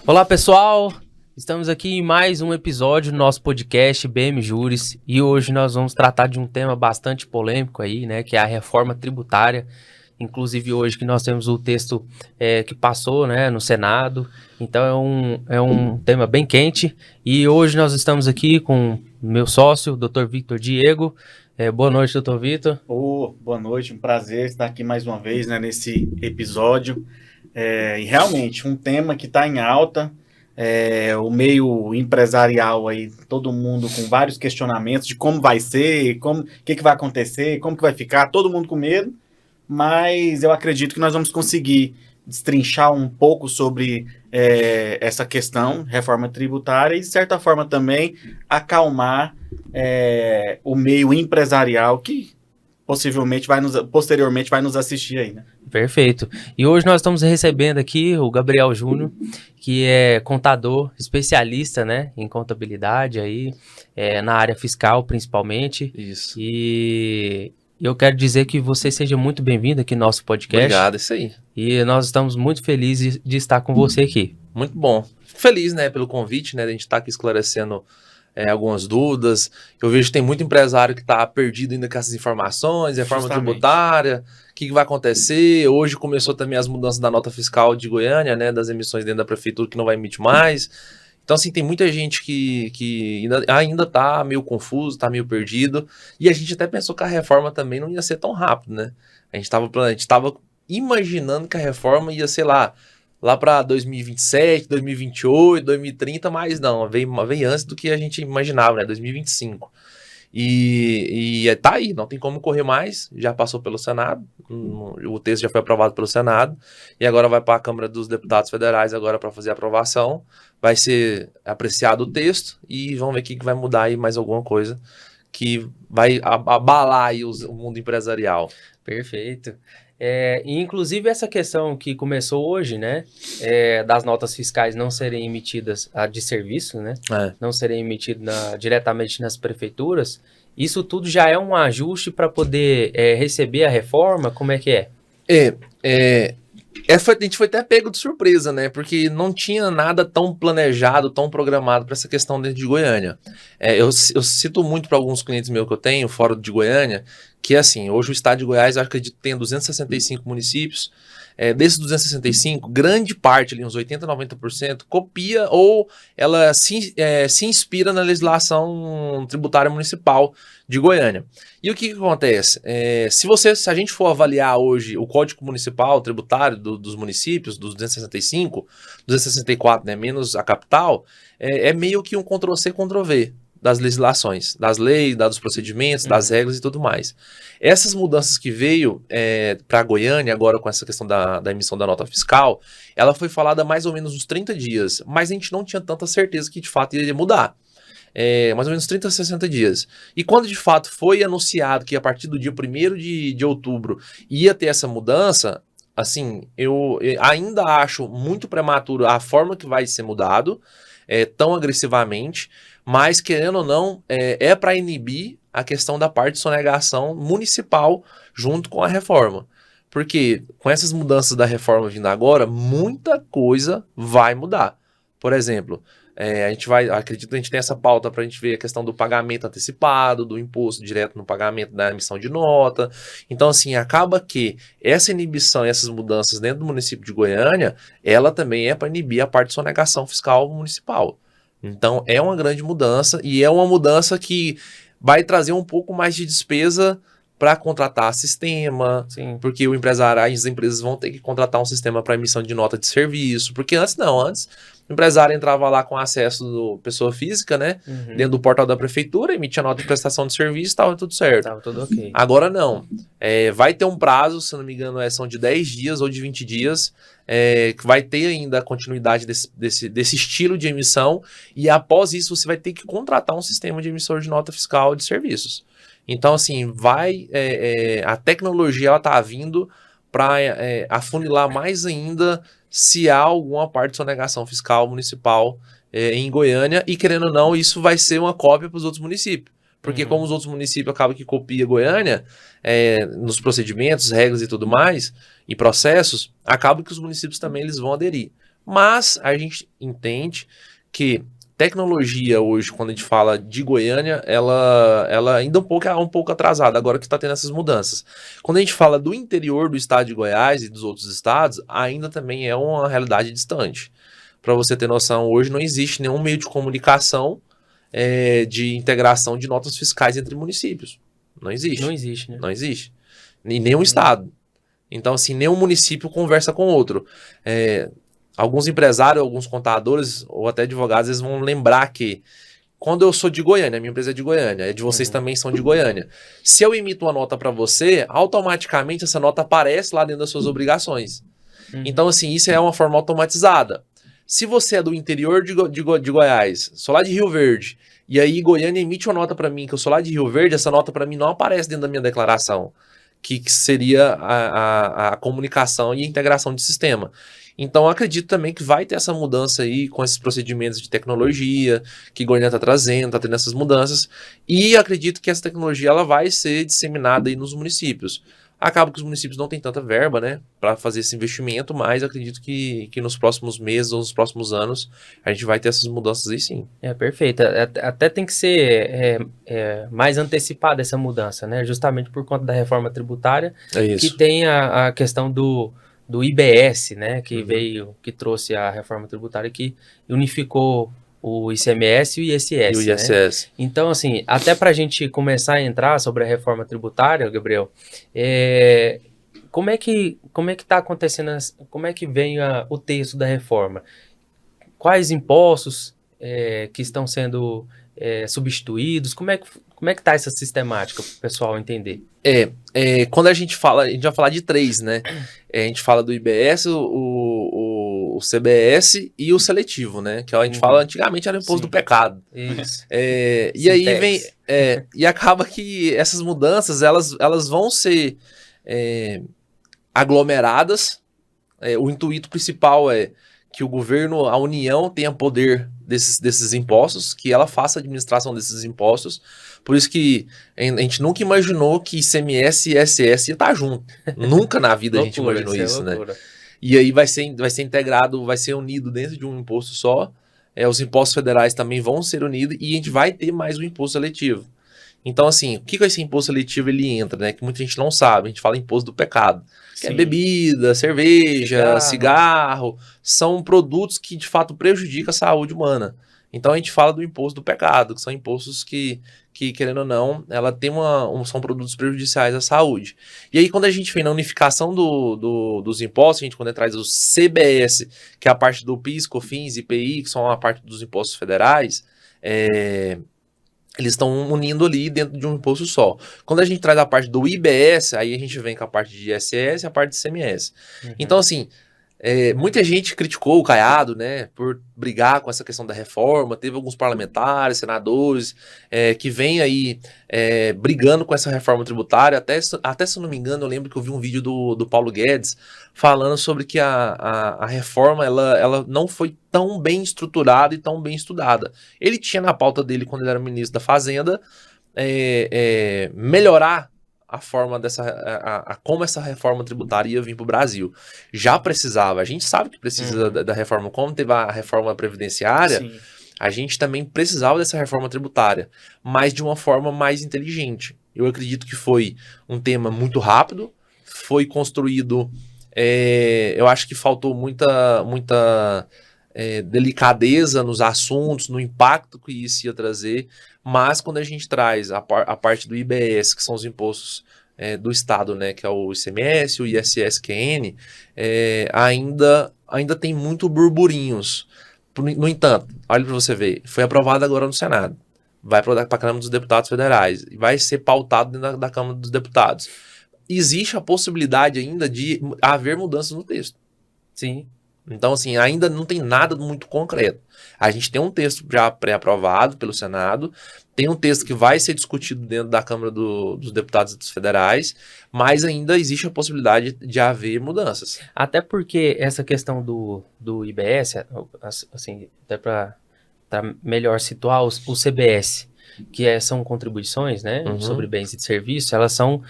Olá pessoal, estamos aqui em mais um episódio do nosso podcast BM Juris e hoje nós vamos tratar de um tema bastante polêmico aí, né, que é a reforma tributária. Inclusive hoje que nós temos o texto que passou, né, no Senado, então é um tema bem quente e hoje nós estamos aqui com meu sócio, Dr. Victor Diego. Boa noite, Dr. Victor. Boa noite, um prazer estar aqui mais uma vez, né, nesse episódio. E realmente, um tema que está em alta, o meio empresarial aí, todo mundo com vários questionamentos de como vai ser, o que vai acontecer, como que vai ficar, todo mundo com medo, mas eu acredito que nós vamos conseguir destrinchar um pouco sobre essa questão, reforma tributária, e de certa forma também acalmar o meio empresarial que posteriormente vai nos assistir aí, né? Perfeito. E hoje nós estamos recebendo aqui o Gabriel Júnior, que é contador, especialista, né, em contabilidade aí, na área fiscal principalmente. Isso. E eu quero dizer que você seja muito bem-vindo aqui no nosso podcast. Obrigado, isso aí. E nós estamos muito felizes de estar com você aqui. Muito bom. Fico feliz, né, pelo convite, né, de a gente estar aqui esclarecendo algumas dúvidas. Eu vejo que tem muito empresário que está perdido ainda com essas informações, reforma tributária, o que vai acontecer. Hoje começou também as mudanças da nota fiscal de Goiânia, né, das emissões dentro da prefeitura que não vai emitir mais. Então, assim, tem muita gente que ainda está meio confuso, está meio perdido. E a gente até pensou que a reforma também não ia ser tão rápido, né? A gente estava imaginando que a reforma ia, sei lá para 2027, 2028, 2030, mas não, veio antes do que a gente imaginava, né? 2025. E tá aí, não tem como correr mais, já passou pelo Senado, o texto já foi aprovado pelo Senado, e agora vai para a Câmara dos Deputados Federais agora para fazer a aprovação, vai ser apreciado o texto, e vamos ver o que vai mudar aí mais alguma coisa que vai abalar aí o mundo empresarial. Perfeito. E inclusive essa questão que começou hoje, né, das notas fiscais não serem emitidas de serviço, né, não serem emitidas diretamente nas prefeituras, isso tudo já é um ajuste para poder receber a reforma? Como é que é? A gente foi até pego de surpresa, né? Porque não tinha nada tão planejado, tão programado para essa questão dentro de Goiânia. Eu cito muito para alguns clientes meus que eu tenho fora de Goiânia, que assim, hoje o estado de Goiás, eu acredito que tem 265 municípios. Desses 265, grande parte, ali, uns 80%, 90%, copia ou ela se inspira na legislação tributária municipal de Goiânia. E o que acontece? Se a gente for avaliar hoje o Código Municipal Tributário dos municípios, dos 265, 264, né, menos a capital, é meio que um Ctrl-C, Ctrl-V das legislações, das leis, dos procedimentos, das regras e tudo mais. Essas mudanças que veio para Goiânia, agora com essa questão da emissão da nota fiscal, ela foi falada há mais ou menos uns 30 dias, mas a gente não tinha tanta certeza que de fato iria mudar. Mais ou menos 30 a 60 dias. E quando de fato foi anunciado que a partir do dia 1º de outubro ia ter essa mudança, assim, eu ainda acho muito prematuro a forma que vai ser mudado, tão agressivamente, mas querendo ou não, para inibir a questão da parte de sonegação municipal junto com a reforma. Porque com essas mudanças da reforma vindo agora, muita coisa vai mudar. Por exemplo, acredito que a gente tem essa pauta para a gente ver a questão do pagamento antecipado, do imposto direto no pagamento da emissão de nota. Então, assim, acaba que essa inibição e essas mudanças dentro do município de Goiânia, ela também é para inibir a parte de sonegação fiscal municipal. Então, é uma grande mudança e é uma mudança que vai trazer um pouco mais de despesa para contratar sistema. Sim. Porque o empresário, as empresas vão ter que contratar um sistema para emissão de nota de serviço, porque antes o empresário entrava lá com acesso do pessoa física, né, dentro do portal da prefeitura, emitia nota de prestação de serviço, estava tudo certo. Estava tudo ok. Agora não, vai ter um prazo, se não me engano, são de 10 dias ou de 20 dias, que vai ter ainda a continuidade desse estilo de emissão, e após isso você vai ter que contratar um sistema de emissor de nota fiscal de serviços. Então, assim, a tecnologia ela tá vindo para afunilar mais ainda se há alguma parte de sonegação fiscal municipal em Goiânia, e querendo ou não, isso vai ser uma cópia para os outros municípios. Porque como os outros municípios acabam que copia Goiânia, nos procedimentos, regras e tudo mais, e processos, acaba que os municípios também eles vão aderir. Mas a gente entende que tecnologia hoje, quando a gente fala de Goiânia, ela ainda é um pouco atrasada, agora que está tendo essas mudanças. Quando a gente fala do interior do estado de Goiás e dos outros estados, ainda também é uma realidade distante. Para você ter noção, hoje não existe nenhum meio de comunicação de integração de notas fiscais entre municípios. Não existe. Não existe, né? Não existe. E nenhum estado. Então, assim, nenhum município conversa com o outro. Alguns empresários, alguns contadores ou até advogados, eles vão lembrar que quando eu sou de Goiânia, minha empresa é de Goiânia, de vocês também são de Goiânia. Se eu emito uma nota para você, automaticamente essa nota aparece lá dentro das suas obrigações. Então, assim, isso é uma forma automatizada. Se você é do interior de Goiás, sou lá de Rio Verde, e aí Goiânia emite uma nota para mim que eu sou lá de Rio Verde, essa nota para mim não aparece dentro da minha declaração, que seria a comunicação e a integração de sistema. Então, eu acredito também que vai ter essa mudança aí com esses procedimentos de tecnologia que Goiânia está trazendo, está tendo essas mudanças, e acredito que essa tecnologia ela vai ser disseminada aí nos municípios. Acaba que os municípios não têm tanta verba, né, para fazer esse investimento, mas acredito que nos próximos meses ou nos próximos anos a gente vai ter essas mudanças aí sim. Perfeito. Até tem que ser mais antecipada essa mudança, né? Justamente por conta da reforma tributária, que tem a questão do IBS, né? Que que trouxe a reforma tributária que unificou o ICMS e o ISS. E o ISS. Né? Então, assim, até para a gente começar a entrar sobre a reforma tributária, Gabriel, como é que está acontecendo, como é que vem o texto da reforma? Quais impostos que estão sendo substituídos? Como é que está essa sistemática para o pessoal entender? Quando a gente vai falar de três, né? A gente fala do IBS, o CBS e o seletivo, né? Que a gente fala, antigamente era o imposto do pecado. Isso. E aí vem... e acaba que essas mudanças, elas vão ser aglomeradas. O intuito principal é que o governo, a União, tenha poder desses impostos, que ela faça a administração desses impostos. Por isso que a gente nunca imaginou que ICMS e ISS ia estar junto. Nunca na vida a gente imaginou isso, né? E aí vai ser integrado, vai ser unido dentro de um imposto só. Os impostos federais também vão ser unidos e a gente vai ter mais um imposto seletivo. Então, assim, o que com esse imposto seletivo ele entra, né? Que muita gente não sabe. A gente fala imposto do pecado. Que é bebida, cerveja, cigarro. São produtos que, de fato, prejudicam a saúde humana. Então, a gente fala do imposto do pecado, que são impostos que querendo ou não, ela tem são produtos prejudiciais à saúde. E aí, quando a gente vem na unificação dos impostos, a gente quando traz o CBS, que é a parte do PIS, COFINS, IPI, que são a parte dos impostos federais, eles estão unindo ali dentro de um imposto só. Quando a gente traz a parte do IBS, aí a gente vem com a parte de ISS e a parte de ICMS. Então, assim, muita gente criticou o Caiado, né, por brigar com essa questão da reforma. Teve alguns parlamentares, senadores, que vêm aí brigando com essa reforma tributária. Até se eu não me engano, eu lembro que eu vi um vídeo do Paulo Guedes falando sobre que a reforma ela não foi tão bem estruturada e tão bem estudada. Ele tinha na pauta dele, quando ele era ministro da Fazenda, melhorar a forma como essa reforma tributária ia vir para o Brasil. Já precisava, a gente sabe que precisa da reforma, como teve a reforma previdenciária, sim, a gente também precisava dessa reforma tributária, mas de uma forma mais inteligente. Eu acredito que foi um tema muito rápido, foi construído, eu acho que faltou muita delicadeza nos assuntos, no impacto que isso ia trazer, mas quando a gente traz a parte do IBS, que são os impostos do Estado, né, que é o ICMS, o ISS-QN, ainda tem muito burburinhos. No entanto, olha para você ver, foi aprovado agora no Senado, vai para a Câmara dos Deputados Federais, vai ser pautado dentro da Câmara dos Deputados. Existe a possibilidade ainda de haver mudanças no texto. Sim. Então, assim, ainda não tem nada muito concreto. A gente tem um texto já pré-aprovado pelo Senado, tem um texto que vai ser discutido dentro da Câmara dos Deputados Federais, mas ainda existe a possibilidade de haver mudanças. Até porque essa questão do IBS, assim, até para melhor situar o CBS, são contribuições, né, Uhum. sobre bens e serviços, elas estão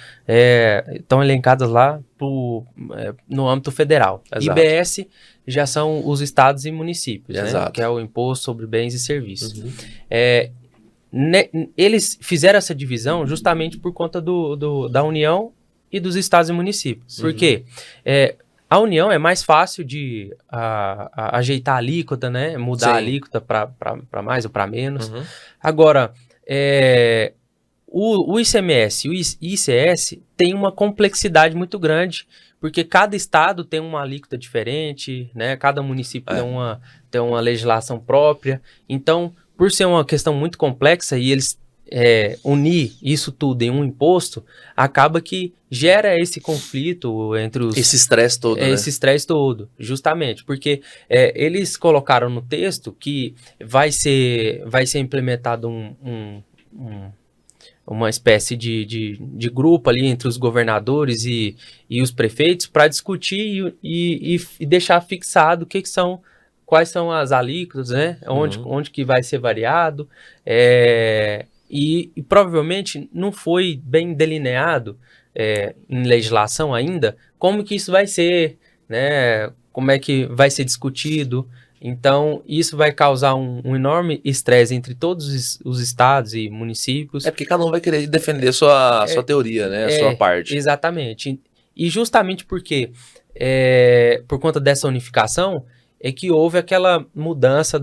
elencadas lá no âmbito federal. Exato. IBS já são os estados e municípios, né, Exato. que é o Imposto sobre Bens e Serviços. Uhum. Eles fizeram essa divisão justamente por conta da União e dos estados e municípios. Por quê? A União é mais fácil de ajeitar a alíquota, né? Mudar Sim. a alíquota para mais ou para menos. Uhum. Agora, o ICMS e o ICS tem uma complexidade muito grande, porque cada estado tem uma alíquota diferente, né? Cada município tem uma legislação própria. Então, por ser uma questão muito complexa e eles unir isso tudo em um imposto, acaba que gera esse conflito entre os... Esse estresse todo, né? Esse estresse todo, justamente, porque eles colocaram no texto que vai ser implementado uma espécie de grupo ali entre os governadores e os prefeitos para discutir e deixar fixado quais são as alíquotas, né? Onde que vai ser variado. E provavelmente não foi bem delineado em legislação ainda como que isso vai ser, né? Como é que vai ser discutido. Então, isso vai causar um enorme estresse entre todos os estados e municípios. Porque cada um vai querer defender sua teoria, né? A sua parte. Exatamente. E justamente porque, por conta dessa unificação, é que houve aquela mudança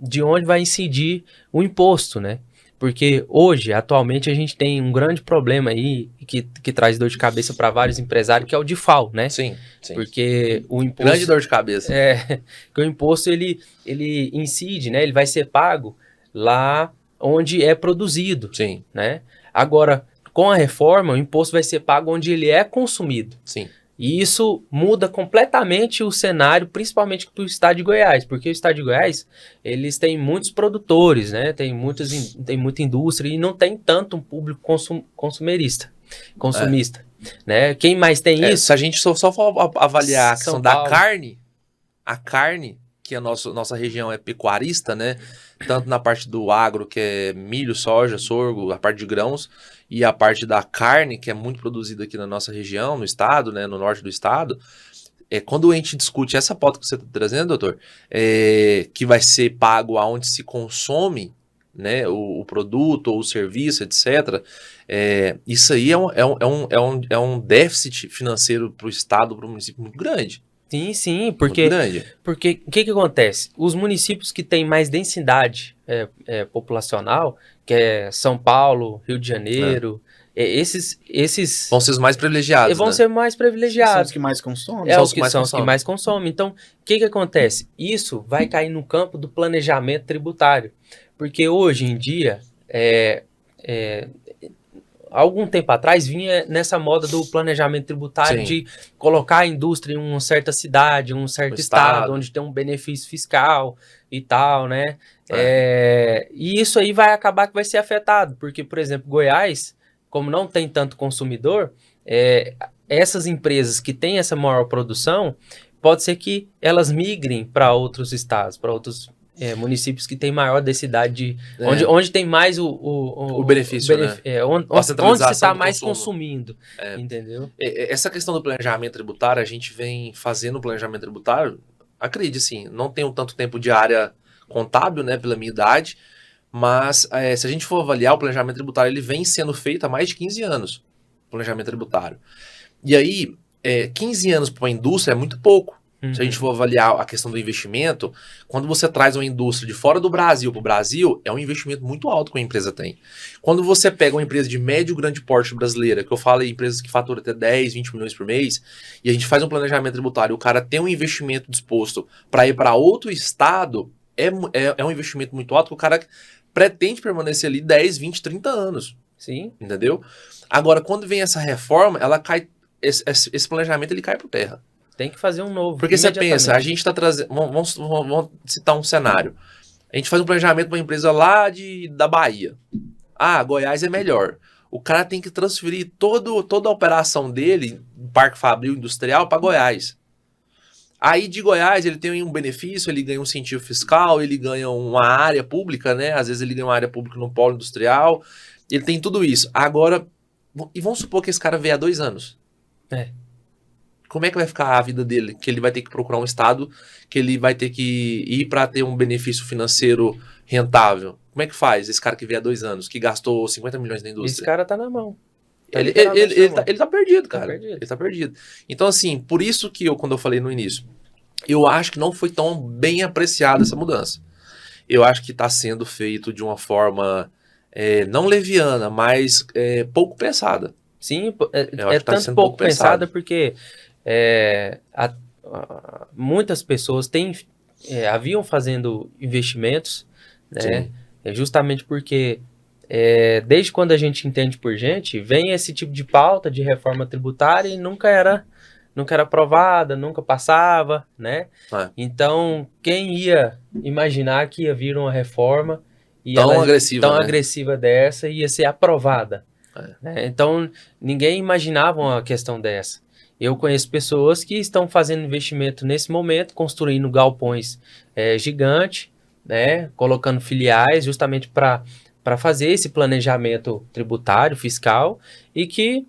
de onde vai incidir o imposto, né? Porque hoje, atualmente, a gente tem um grande problema aí que traz dor de cabeça para vários empresários, que é o DIFAL, né? Sim. Porque o imposto... Grande dor de cabeça. Que o imposto, ele incide, né? Ele vai ser pago lá onde é produzido. Sim. Né? Agora, com a reforma, o imposto vai ser pago onde ele é consumido. Sim. E isso muda completamente o cenário, principalmente para o estado de Goiás, porque o estado de Goiás, eles têm muitos produtores, né? Tem muita indústria e não tem tanto um público consumista, né? Quem mais tem isso? Se a gente só for avaliar a questão São da Paulo. carne, que a nossa região é pecuarista, né? Tanto na parte do agro, que é milho, soja, sorgo, a parte de grãos, e a parte da carne, que é muito produzida aqui na nossa região, no estado, né, no norte do estado. Quando a gente discute essa pauta que você está trazendo, doutor, que vai ser pago aonde se consome, né, o produto ou o serviço, etc., isso aí é um déficit financeiro para o estado, para o município muito grande. Sim, porque o que acontece? Os municípios que têm mais densidade populacional, que é São Paulo, Rio de Janeiro, esses vão ser os mais privilegiados, vão né? ser mais privilegiados. São os que mais consomem. São os que mais consomem. Então, o que acontece? Isso vai cair no campo do planejamento tributário. Porque hoje em dia, algum tempo atrás, vinha nessa moda do planejamento tributário. Sim. De colocar a indústria em uma certa cidade, um certo estado, onde tem um benefício fiscal e tal, né? E isso aí vai acabar que vai ser afetado, porque, por exemplo, Goiás, como não tem tanto consumidor, essas empresas que têm essa maior produção, pode ser que elas migrem para outros estados, para outros municípios que têm maior densidade, onde tem mais o benefício, né? Onde se está mais consumindo, entendeu? Essa questão do planejamento tributário, a gente vem fazendo o planejamento tributário, acredite, assim, não tenho tanto tempo de área contábil, né, pela minha idade, mas se a gente for avaliar o planejamento tributário, ele vem sendo feito há mais de 15 anos, o planejamento tributário. E aí, 15 anos para uma indústria é muito pouco. Se a gente for avaliar a questão do investimento, quando você traz uma indústria de fora do Brasil para o Brasil, é um investimento muito alto que a empresa tem. Quando você pega uma empresa de médio e grande porte brasileira, que eu falo em empresas que faturam até 10, 20 milhões por mês, e a gente faz um planejamento tributário, o cara tem um investimento disposto para ir para outro estado, é um investimento muito alto que o cara pretende permanecer ali 10, 20, 30 anos. Sim. Entendeu? Agora, quando vem essa reforma, ela cai, esse planejamento ele cai por terra. Tem que fazer um novo. Porque você pensa, a gente está trazendo... Vamos citar um cenário. A gente faz um planejamento para uma empresa lá da Bahia. Goiás é melhor. O cara tem que transferir toda a operação dele, Parque Fabril Industrial, para Goiás. Aí de Goiás ele tem um benefício, ele ganha um incentivo fiscal, ele ganha uma área pública, né? Às vezes ele ganha uma área pública no polo industrial, ele tem tudo isso. Agora, e vamos supor que esse cara veio há 2 anos. Como é que vai ficar a vida dele? Que ele vai ter que procurar um estado, que ele vai ter que ir para ter um benefício financeiro rentável. Como é que faz esse cara que veio há 2 anos, que gastou 50 milhões na indústria? Esse cara tá na mão. Ele tá perdido, cara. Ele tá perdido. Então, assim, por isso que quando eu falei no início, eu acho que não foi tão bem apreciada essa mudança. Eu acho que está sendo feito de uma forma não leviana, mas pouco pensada. Sim, tanto pouco pensada porque muitas pessoas haviam fazendo investimentos, né? Justamente porque desde quando a gente entende por gente, vem esse tipo de pauta de reforma tributária e nunca era aprovada, nunca passava, né? Então, quem ia imaginar que ia vir uma reforma tão agressiva dessa ia ser aprovada? Né? Então, ninguém imaginava uma questão dessa. Eu conheço pessoas que estão fazendo investimento nesse momento, construindo galpões gigantes, né? Colocando filiais justamente para fazer esse planejamento tributário, fiscal, e que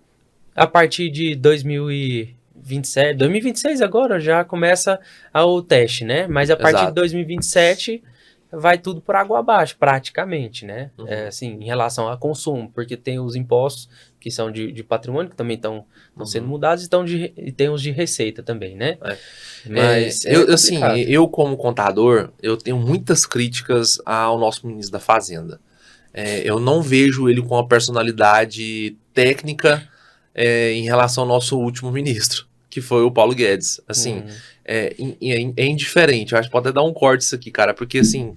a partir de 2026 agora já começa o teste, né? Mas a partir de 2027 vai tudo por água abaixo, praticamente, né? Assim, em relação a consumo, porque tem os impostos que são de patrimônio, que também estão sendo mudados, e tem os de receita também, né? Mas eu como contador, eu tenho muitas críticas ao nosso ministro da Fazenda. Eu não vejo ele com a personalidade técnica em relação ao nosso último ministro, que foi o Paulo Guedes. Assim, é indiferente. Eu acho que pode até dar um corte isso aqui, cara, porque assim,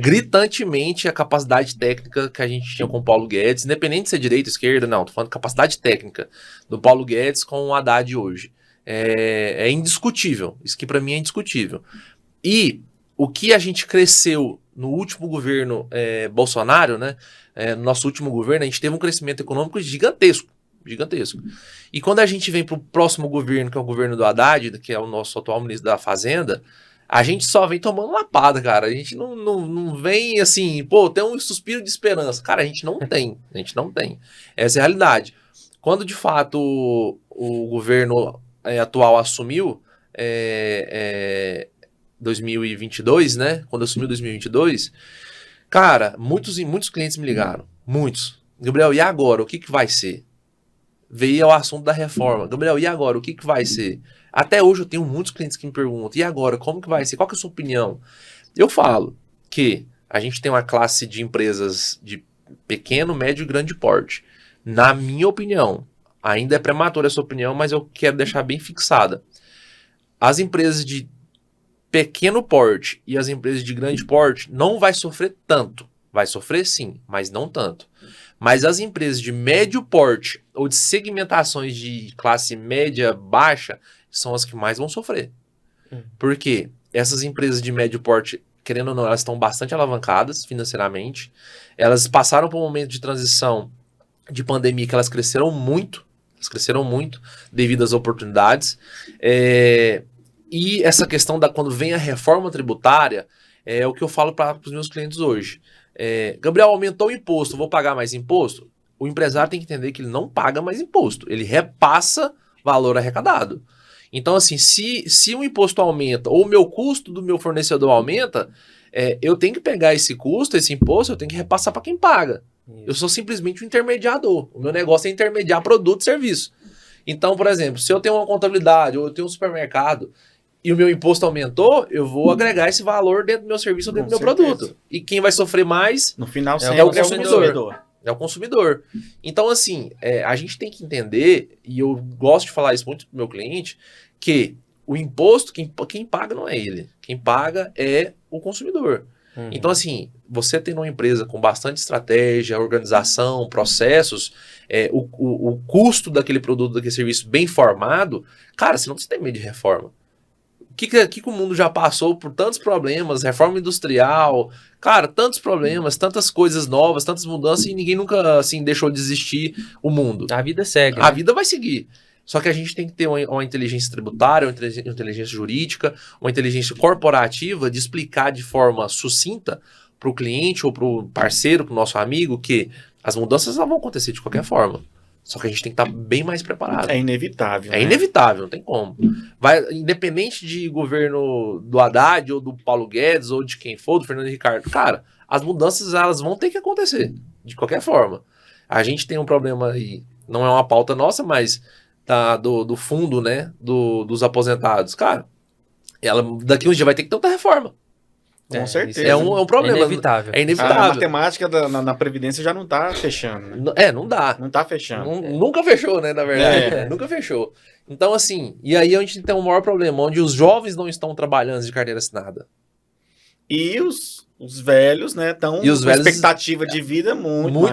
gritantemente a capacidade técnica que a gente tinha com o Paulo Guedes, independente de ser direita ou esquerda, não, tô falando de capacidade técnica do Paulo Guedes com o Haddad hoje. É indiscutível. Isso que para mim é indiscutível. E o que a gente cresceu no último governo Bolsonaro, né? No nosso último governo, a gente teve um crescimento econômico gigantesco. E quando a gente vem para o próximo governo, que é o governo do Haddad, que é o nosso atual ministro da Fazenda, a gente só vem tomando lapada, cara. A gente não vem assim, tem um suspiro de esperança. Cara, a gente não tem. Essa é a realidade. Quando de fato o governo atual assumiu 2022, né? Quando assumiu 2022, cara, muitos clientes me ligaram. Muitos. Gabriel, e agora? O que vai ser? Veio ao assunto da reforma. Gabriel, e agora? O que vai ser? Até hoje eu tenho muitos clientes que me perguntam, e agora? Como que vai ser? Qual que é a sua opinião? Eu falo que a gente tem uma classe de empresas de pequeno, médio e grande porte. Na minha opinião, ainda é prematura essa opinião, mas eu quero deixar bem fixada. As empresas de pequeno porte e as empresas de grande porte não vai sofrer tanto. Vai sofrer sim, mas não tanto. Mas as empresas de médio porte ou de segmentações de classe média baixa são as que mais vão sofrer. Porque essas empresas de médio porte, querendo ou não, elas estão bastante alavancadas financeiramente. Elas passaram por um momento de transição de pandemia que elas cresceram muito devido às oportunidades. E essa questão quando vem a reforma tributária, é o que eu falo para os meus clientes hoje. Gabriel, aumentou o imposto, vou pagar mais imposto? O empresário tem que entender que ele não paga mais imposto, ele repassa valor arrecadado. Então, assim, se o imposto aumenta ou o meu custo do meu fornecedor aumenta, eu tenho que pegar esse custo, esse imposto, eu tenho que repassar para quem paga. Eu sou simplesmente um intermediador. O meu negócio é intermediar produto e serviço. Então, por exemplo, se eu tenho uma contabilidade ou eu tenho um supermercado e o meu imposto aumentou, eu vou agregar esse valor dentro do meu serviço ou dentro do meu produto. E quem vai sofrer mais no final é o consumidor. É o consumidor. Então, assim, a gente tem que entender, e eu gosto de falar isso muito pro meu cliente, que o imposto, quem paga não é ele. Quem paga é o consumidor. Então, assim, você tendo uma empresa com bastante estratégia, organização, processos, o custo daquele produto, daquele serviço bem formado, cara, você não precisa ter medo de reforma. O que o mundo já passou por tantos problemas, reforma industrial, cara, tantos problemas, tantas coisas novas, tantas mudanças, e ninguém nunca, assim, deixou de existir o mundo. A vida segue. A vida vai seguir. Só que a gente tem que ter uma inteligência tributária, uma inteligência jurídica, uma inteligência corporativa de explicar de forma sucinta para o cliente ou para o parceiro, para o nosso amigo, que as mudanças vão acontecer de qualquer forma. Só que a gente tem que estar bem mais preparado. É inevitável. É inevitável, não tem como. Independente de governo do Haddad, ou do Paulo Guedes, ou de quem for, do Fernando Ricardo, cara, as mudanças elas vão ter que acontecer, de qualquer forma. A gente tem um problema aí, não é uma pauta nossa, mas do fundo, né, dos aposentados. Cara, daqui uns dias vai ter que ter outra reforma. Com certeza. É um problema. É inevitável. É inevitável. A matemática na Previdência já não tá fechando, né? Não dá. Não tá fechando. Nunca fechou, né, na verdade. É. Nunca fechou. Então, assim, e aí a gente tem um maior problema, onde os jovens não estão trabalhando de carteira assinada. E os velhos, né, estão E os com velhos- expectativa de vida muito maior.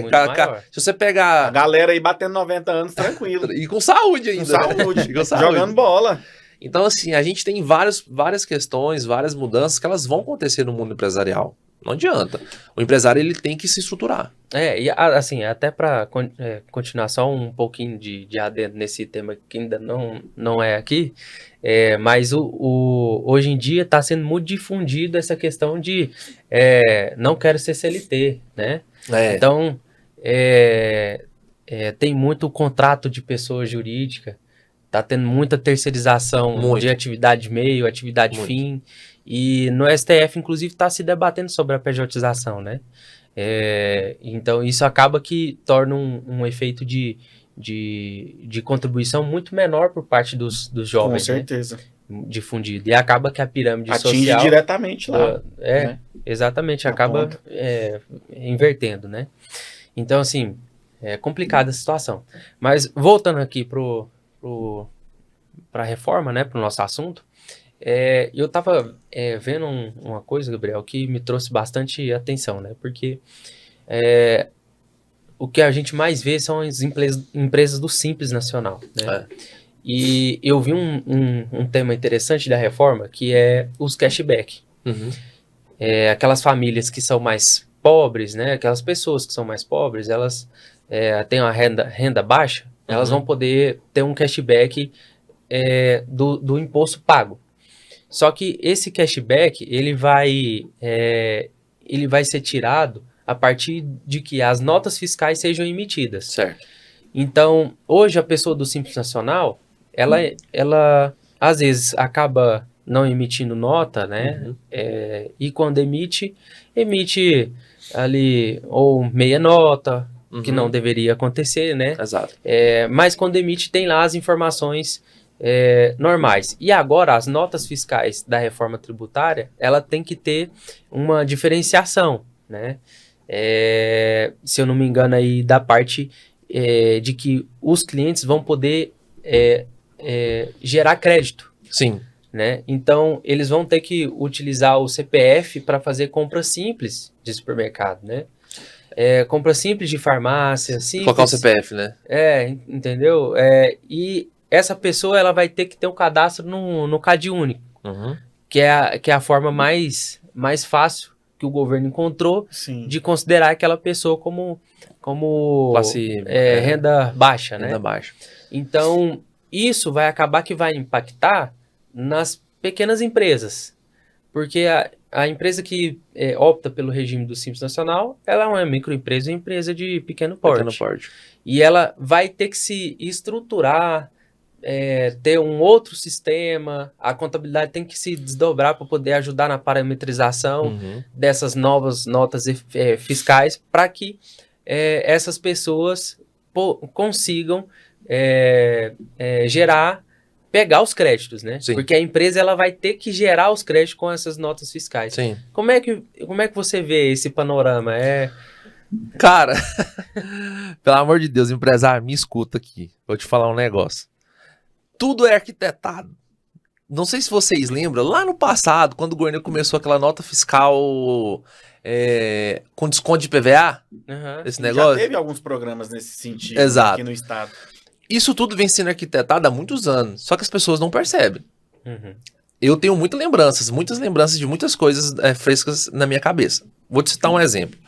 Muito maior. Se você A pegar... galera aí batendo 90 anos tranquilo. E com saúde Com ainda. né? saúde. E com saúde. Jogando bola. Então, assim, a gente tem várias questões, várias mudanças que elas vão acontecer no mundo empresarial. Não adianta. O empresário, ele tem que se estruturar. E assim, até para continuar só um pouquinho de adendo nesse tema que ainda não é aqui, mas hoje em dia está sendo muito difundido essa questão de não quero ser CLT, né? Então, tem muito contrato de pessoa jurídica, tá tendo muita terceirização Muito. de atividade meio, atividade Muito. fim, e no STF, inclusive, está se debatendo sobre a pejotização, né? Então, isso acaba que torna um efeito de contribuição muito menor por parte dos Com jovens, né? certeza. Difundido. E acaba que a pirâmide Atinge social... diretamente lá. né? Exatamente, Na acaba ponta. invertendo, né? Então, assim, é complicada a situação. Mas, voltando aqui para a reforma, né, para o nosso assunto, eu estava vendo uma coisa, Gabriel, que me trouxe bastante atenção, né? Porque o que a gente mais vê são as empresas do Simples Nacional, né? E eu vi um tema interessante da reforma, que é os cashback. Uhum. Aquelas famílias que são mais pobres, né? Aquelas pessoas que são mais pobres, elas têm uma renda baixa, elas vão poder ter um cashback do imposto pago. Só que esse cashback, ele vai ser tirado a partir de que as notas fiscais sejam emitidas. Certo. Então, hoje a pessoa do Simples Nacional, ela às vezes acaba não emitindo nota, né? Uhum. E quando emite ali ou meia nota, que não deveria acontecer, né? Exato. Mas quando emite tem lá as informações normais. E agora as notas fiscais da reforma tributária, ela tem que ter uma diferenciação, né? Se eu não me engano aí da parte de que os clientes vão poder gerar crédito. Sim. Né? Então, eles vão ter que utilizar o CPF para fazer compra simples de supermercado, né? Compra simples de farmácia, simples... Colocar o CPF, né? Entendeu? E essa pessoa, ela vai ter que ter um cadastro no CadÚnico, Uhum. que é a forma mais fácil que o governo encontrou Sim. de considerar aquela pessoa como Classe, renda baixa, né? Renda baixa. Então, isso vai acabar que vai impactar nas pequenas empresas, porque a empresa que opta pelo regime do Simples Nacional, ela é uma microempresa, uma empresa de pequeno porte. E ela vai ter que se estruturar, ter um outro sistema, a contabilidade tem que se desdobrar para poder ajudar na parametrização Uhum. dessas novas notas fiscais, para que essas pessoas consigam pegar os créditos, né? Sim. Porque a empresa ela vai ter que gerar os créditos com essas notas fiscais. Sim. Como é que você vê esse panorama? Cara, pelo amor de Deus, empresário, me escuta aqui. Vou te falar um negócio. Tudo é arquitetado. Não sei se vocês lembram, lá no passado, quando o governo começou aquela nota fiscal com desconto de PVA, esse negócio. Já teve alguns programas nesse sentido. Exato. Aqui no estado. Isso tudo vem sendo arquitetado há muitos anos, só que as pessoas não percebem. Uhum. Eu tenho muitas lembranças de muitas coisas frescas na minha cabeça. Vou te citar um exemplo.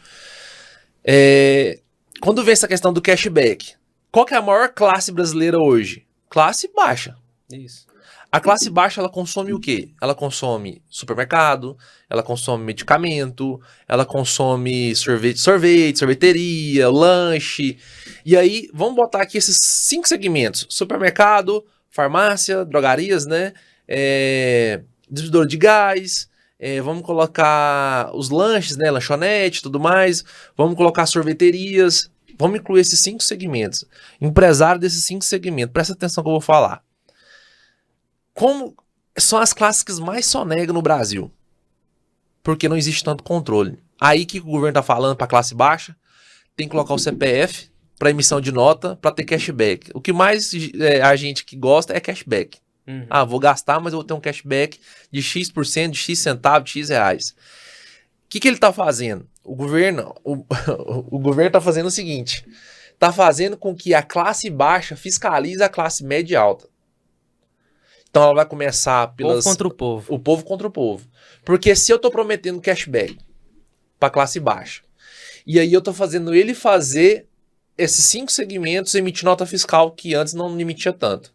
Quando vem essa questão do cashback, Qual que é a maior classe brasileira hoje? Classe baixa. Isso. A classe baixa, ela consome o quê? Ela consome supermercado, ela consome medicamento, ela consome sorveteria, lanche. E aí, vamos botar aqui esses 5 segmentos. Supermercado, farmácia, drogarias, né? Distribuidor de gás, vamos colocar os lanches, né? Lanchonete, tudo mais. Vamos colocar sorveterias. Vamos incluir esses 5 segmentos. Empresário desses 5 segmentos. Presta atenção que eu vou falar. Como são as classes que mais sonegam no Brasil? Porque não existe tanto controle. Aí que o governo tá falando para classe baixa, tem que colocar o CPF para emissão de nota, para ter cashback. O que mais a gente que gosta é cashback. Uhum. Ah, vou gastar, mas eu vou ter um cashback de X%, de X centavos, de X reais. O que ele tá fazendo? O governo tá fazendo o seguinte, tá fazendo com que a classe baixa fiscalize a classe média e alta. Então ela vai começar pelas... Povo contra o povo. O povo contra o povo. Porque se eu tô prometendo cashback para classe baixa, e aí eu tô fazendo ele fazer esses 5 segmentos emitir nota fiscal que antes não emitia tanto.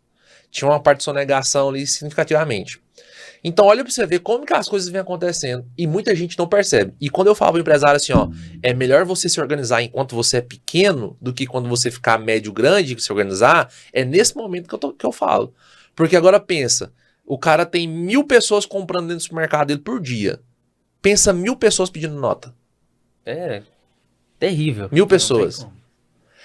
Tinha uma parte de sonegação ali significativamente. Então olha para você ver como que as coisas vêm acontecendo e muita gente não percebe. E quando eu falo pro empresário assim, ó, é melhor você se organizar enquanto você é pequeno do que quando você ficar médio grande se organizar, é nesse momento que eu falo. Porque agora pensa, o cara tem 1.000 pessoas comprando dentro do supermercado dele por dia. Pensa 1.000 pessoas pedindo nota. É terrível. 1.000 pessoas.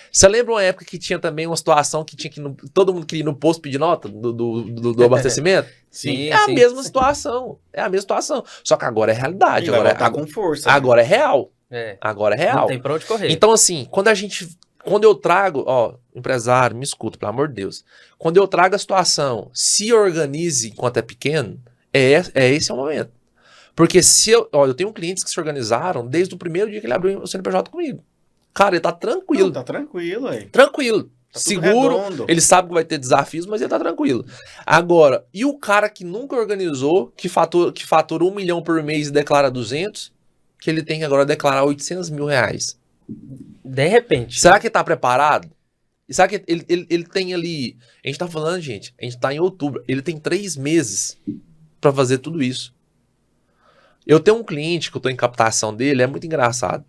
Você lembra uma época que tinha também uma situação que tinha que todo mundo queria ir no posto pedir nota do abastecimento? Sim, É a mesma situação. É a mesma situação. Só que agora é realidade. Agora vai voltar com força. Agora é real. É. Agora é real. Não tem pra onde correr. Então assim, quando eu trago, ó, empresário, me escuta, pelo amor de Deus. Quando eu trago a situação, se organize enquanto é pequeno, esse é o momento. Porque eu tenho clientes que se organizaram desde o primeiro dia que ele abriu o CNPJ comigo. Cara, ele tá tranquilo. Não, tá tranquilo aí. Tranquilo. Tá Seguro, redondo. ele sabe que vai ter desafios, mas ele tá tranquilo. Agora, e o cara que nunca organizou, que fatura 1 milhão por mês e declara 200, que ele tem que agora declarar 800 mil reais. De repente. Será que ele tá preparado? E será que ele tem ali... A gente tá falando, gente, a gente tá em outubro. Ele tem 3 meses pra fazer tudo isso. Eu tenho um cliente que eu tô em captação dele, é muito engraçado.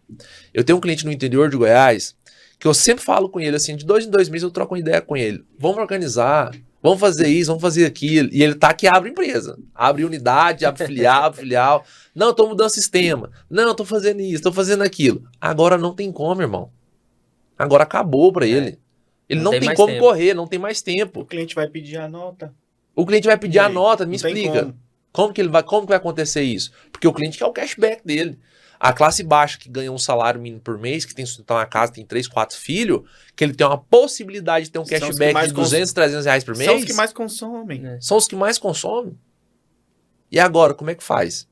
Eu tenho um cliente no interior de Goiás, que eu sempre falo com ele, assim, de 2 em 2 meses eu troco uma ideia com ele. Vamos organizar, vamos fazer isso, vamos fazer aquilo. E ele tá que abre empresa. Abre unidade, abre filial. Não, tô mudando sistema. Não, tô fazendo isso, tô fazendo aquilo. Agora não tem como, irmão. Agora acabou pra ele. Ele não tem como correr, não tem mais tempo. O cliente vai pedir a nota. O cliente vai pedir a nota, me Não tem explica. Como que vai acontecer isso? Porque o cliente quer o cashback dele. A classe baixa que ganha um salário mínimo por mês, que tem que sustentar uma casa, tem 3, 4 filhos, que ele tem uma possibilidade de ter um cashback de 200, 300 reais por mês. São os que mais consomem. São os que mais consomem. E agora, como é que faz?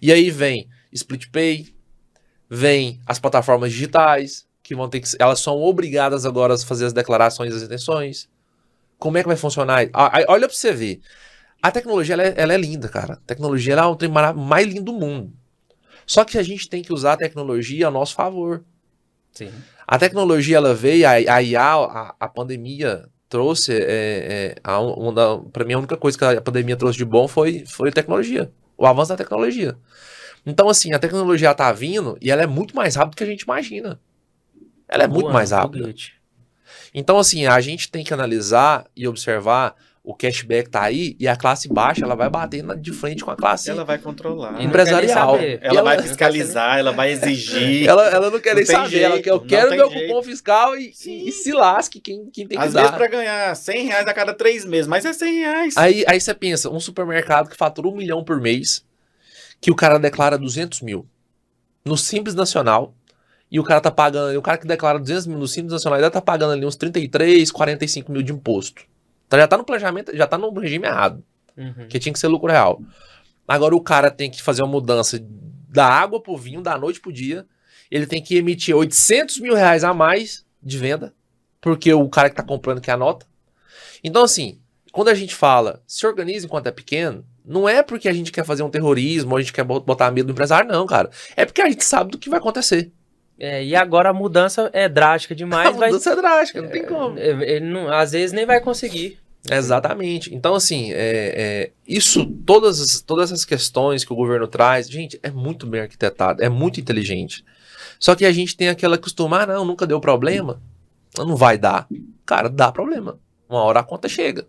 E aí vem Split Pay, vem as plataformas digitais, que vão ter que... Elas são obrigadas agora a fazer as declarações das intenções. Como é que vai funcionar? Olha pra você ver. A tecnologia, ela é linda, cara. A tecnologia ela é o trem mais lindo do mundo. Só que a gente tem que usar a tecnologia a nosso favor. Sim. A tecnologia, ela veio, a IA, a pandemia trouxe, para mim a única coisa que a pandemia trouxe de bom foi a tecnologia. O avanço da tecnologia. Então, assim, a tecnologia tá vindo e ela é muito mais rápida do que a gente imagina. Ela é muito mais rápida. Então, assim, a gente tem que analisar e observar o cashback tá aí e a classe baixa, ela vai bater de frente com a classe Ela vai controlar. empresarial. Ela vai fiscalizar, ela vai exigir. Ela não quer nem saber. Jeito, ela quer, eu quero meu cupom fiscal e se lasque quem tem que dar. Às vezes pra ganhar 100 reais a cada 3 meses, mas é 100 reais. Aí você pensa, um supermercado que fatura 1 milhão por mês, que o cara declara 200 mil no Simples Nacional, e o cara tá pagando, o cara que declara 200 mil no Simples Nacional, ele tá pagando ali uns 33, 45 mil de imposto. Então já tá no planejamento, já tá no regime errado. Que tinha que ser lucro real. Agora o cara tem que fazer uma mudança da água pro vinho, da noite pro dia. Ele tem que emitir 800 mil reais a mais de venda, porque o cara que tá comprando quer a nota. Então assim, quando a gente fala, se organiza enquanto é pequeno, não é porque a gente quer fazer um terrorismo, ou a gente quer botar medo no empresário, não, cara. É porque a gente sabe do que vai acontecer. E agora a mudança é drástica demais. A mudança é drástica, não tem como. Ele não, às vezes nem vai conseguir. Exatamente. Então, assim, isso, todas essas questões que o governo traz, gente, é muito bem arquitetado, é muito inteligente. Só que a gente tem aquela costume, não, nunca deu problema, não vai dar. Cara, dá problema. Uma hora a conta chega.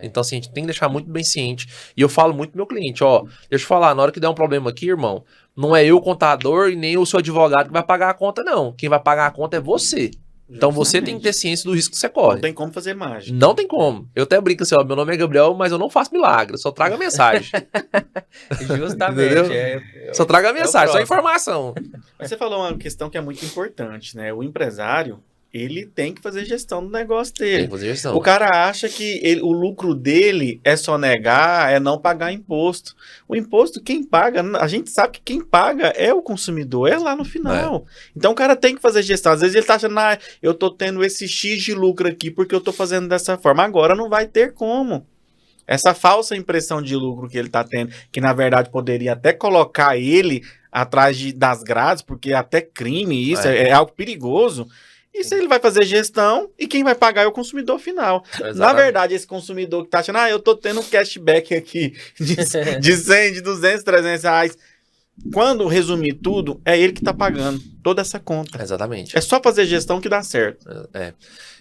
Então, assim, a gente tem que deixar muito bem ciente. E eu falo muito pro meu cliente, deixa eu falar, na hora que der um problema aqui, irmão, não é eu, o contador, e nem o seu advogado que vai pagar a conta, não. Quem vai pagar a conta é você. Então você tem que ter ciência do risco que você corre. Não tem como fazer mágica. Não tem como. Eu até brinco assim, meu nome é Gabriel, mas eu não faço milagre, só trago a mensagem. Justamente. Só trago a mensagem, só informação. Mas você falou uma questão que é muito importante, né? O empresário, ele tem que fazer gestão do negócio dele. Tem que fazer gestão. O cara acha que o lucro dele é só negar, é não pagar imposto. O imposto, quem paga, a gente sabe que quem paga é o consumidor, é lá no final. Então o cara tem que fazer gestão. Às vezes ele tá achando, eu tô tendo esse X de lucro aqui porque eu tô fazendo dessa forma. Agora não vai ter como. Essa falsa impressão de lucro que ele tá tendo, que na verdade poderia até colocar ele atrás das grades, porque é até crime isso, é algo perigoso. Isso ele vai fazer gestão e quem vai pagar é o consumidor final. Exatamente. Na verdade, esse consumidor que tá achando, eu tô tendo um cashback aqui de 100, de 200, 300 reais. Quando resumir tudo, é ele que tá pagando toda essa conta. Exatamente. É só fazer gestão que dá certo.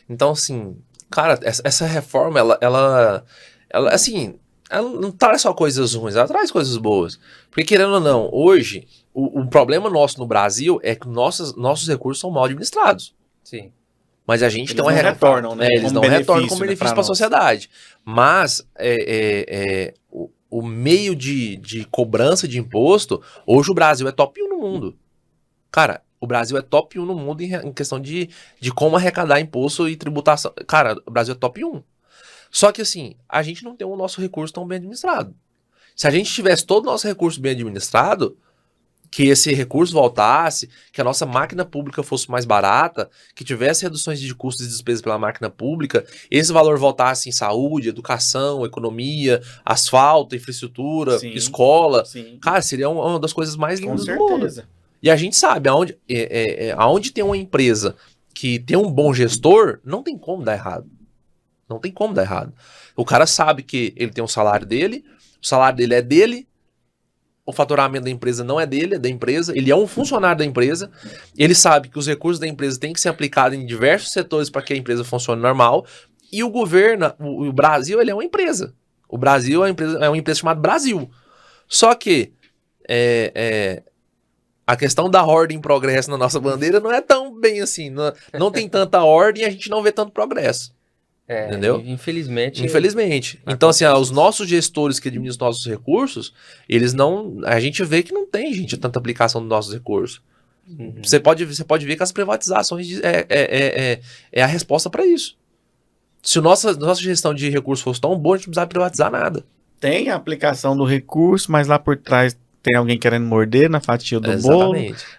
Então, assim, cara, essa reforma, ela assim, ela não traz só coisas ruins, ela traz coisas boas. Porque, querendo ou não, hoje, o problema nosso no Brasil é que nossos recursos são mal administrados. Sim. Mas a gente eles tem uma retornam, né? Eles não retornam como benefício para a sociedade. Mas o meio de cobrança de imposto, hoje o Brasil é top 1 no mundo. Cara, o Brasil é top 1 no mundo em questão de como arrecadar imposto e tributação. Cara, o Brasil é top 1. Só que assim, a gente não tem o nosso recurso tão bem administrado. Se a gente tivesse todo o nosso recurso bem administrado, que esse recurso voltasse, que a nossa máquina pública fosse mais barata, que tivesse reduções de custos e despesas pela máquina pública, esse valor voltasse em saúde, educação, economia, asfalto, infraestrutura, escola. Sim. Cara, seria uma das coisas mais lindas do mundo. E a gente sabe, aonde tem uma empresa que tem um bom gestor, não tem como dar errado. Não tem como dar errado. O cara sabe que ele tem um salário dele, o salário dele é dele, o faturamento da empresa não é dele, é da empresa, ele é um funcionário da empresa, ele sabe que os recursos da empresa têm que ser aplicados em diversos setores para que a empresa funcione normal, e o governo, o Brasil, ele é uma empresa. O Brasil é uma empresa chamada Brasil. Só que a questão da ordem e progresso na nossa bandeira não é tão bem assim, não tem tanta ordem e a gente não vê tanto progresso. Entendeu? Infelizmente. Então, assim, os nossos gestores que administram nossos recursos, eles não. A gente vê que não tem, gente, tanta aplicação dos nossos recursos. Uhum. Você pode ver que as privatizações é a resposta para isso. Se nossa gestão de recursos fosse tão boa, a gente não precisava privatizar nada. Tem a aplicação do recurso, mas lá por trás tem alguém querendo morder na fatia do bolo,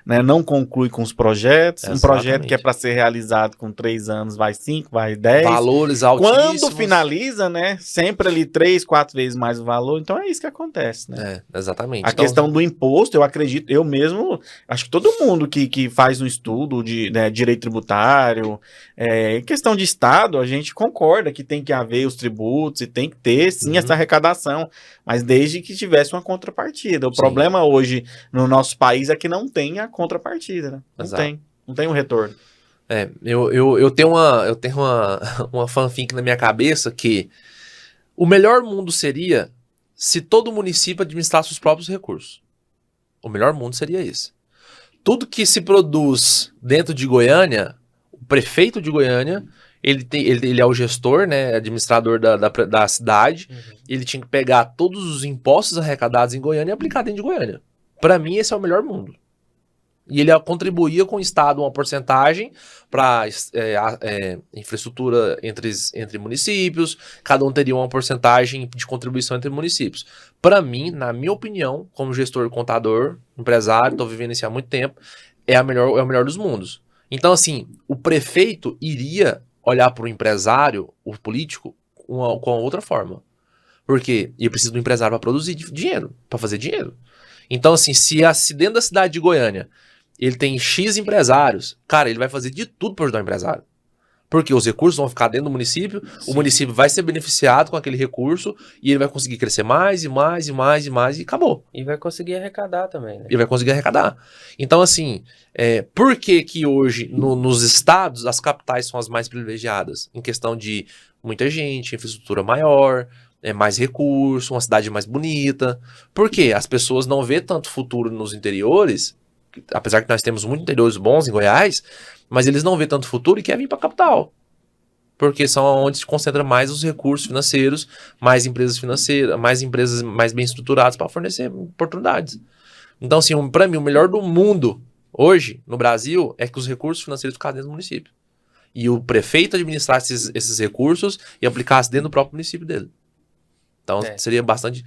né? Não conclui com os projetos. Um projeto que é para ser realizado com 3 anos, vai 5, vai 10. Valores altíssimos. Quando finaliza, né? Sempre ali 3, 4 vezes mais o valor. Então é isso que acontece, né? Exatamente. A questão do imposto, eu acredito, eu mesmo, acho que todo mundo que faz um estudo de direito tributário, em questão de Estado, a gente concorda que tem que haver os tributos e tem que ter, sim, essa arrecadação, mas desde que tivesse uma contrapartida. O problema hoje no nosso país é que não tem a contrapartida, né? Não tem um retorno. Eu tenho uma fanfic na minha cabeça que o melhor mundo seria se todo município administrasse os próprios recursos. O melhor mundo seria esse. Tudo que se produz dentro de Goiânia, o prefeito de Goiânia, ele é o gestor, né, administrador da cidade, ele tinha que pegar todos os impostos arrecadados em Goiânia e aplicar dentro de Goiânia. Para mim, esse é o melhor mundo. E ele contribuía com o Estado uma porcentagem para infraestrutura entre municípios, cada um teria uma porcentagem de contribuição entre municípios. Para mim, na minha opinião, como gestor, contador, empresário, estou vivendo isso há muito tempo, é o melhor dos mundos. Então, assim, o prefeito iria olhar para o empresário, o político, com outra forma. Porque eu preciso do empresário para produzir dinheiro, para fazer dinheiro. Então, assim, se dentro da cidade de Goiânia ele tem X empresários. Cara, ele vai fazer de tudo para ajudar o empresário. Porque os recursos vão ficar dentro do município, o município vai ser beneficiado com aquele recurso e ele vai conseguir crescer mais e mais e mais e mais e acabou. E vai conseguir arrecadar também, né? E vai conseguir arrecadar. Então, assim, por que que hoje nos estados as capitais são as mais privilegiadas? Em questão de muita gente, infraestrutura maior, mais recurso, uma cidade mais bonita. Por quê? As pessoas não vê tanto futuro nos interiores, apesar que nós temos muitos interiores bons em Goiás, mas eles não vê tanto futuro e querem vir para a capital. Porque são onde se concentra mais os recursos financeiros, mais empresas financeiras, mais empresas mais bem estruturadas para fornecer oportunidades. Então, assim, para mim, o melhor do mundo hoje, no Brasil, é que os recursos financeiros ficassem dentro do município. E o prefeito administrasse esses recursos e aplicasse dentro do próprio município dele. Então, seria bastante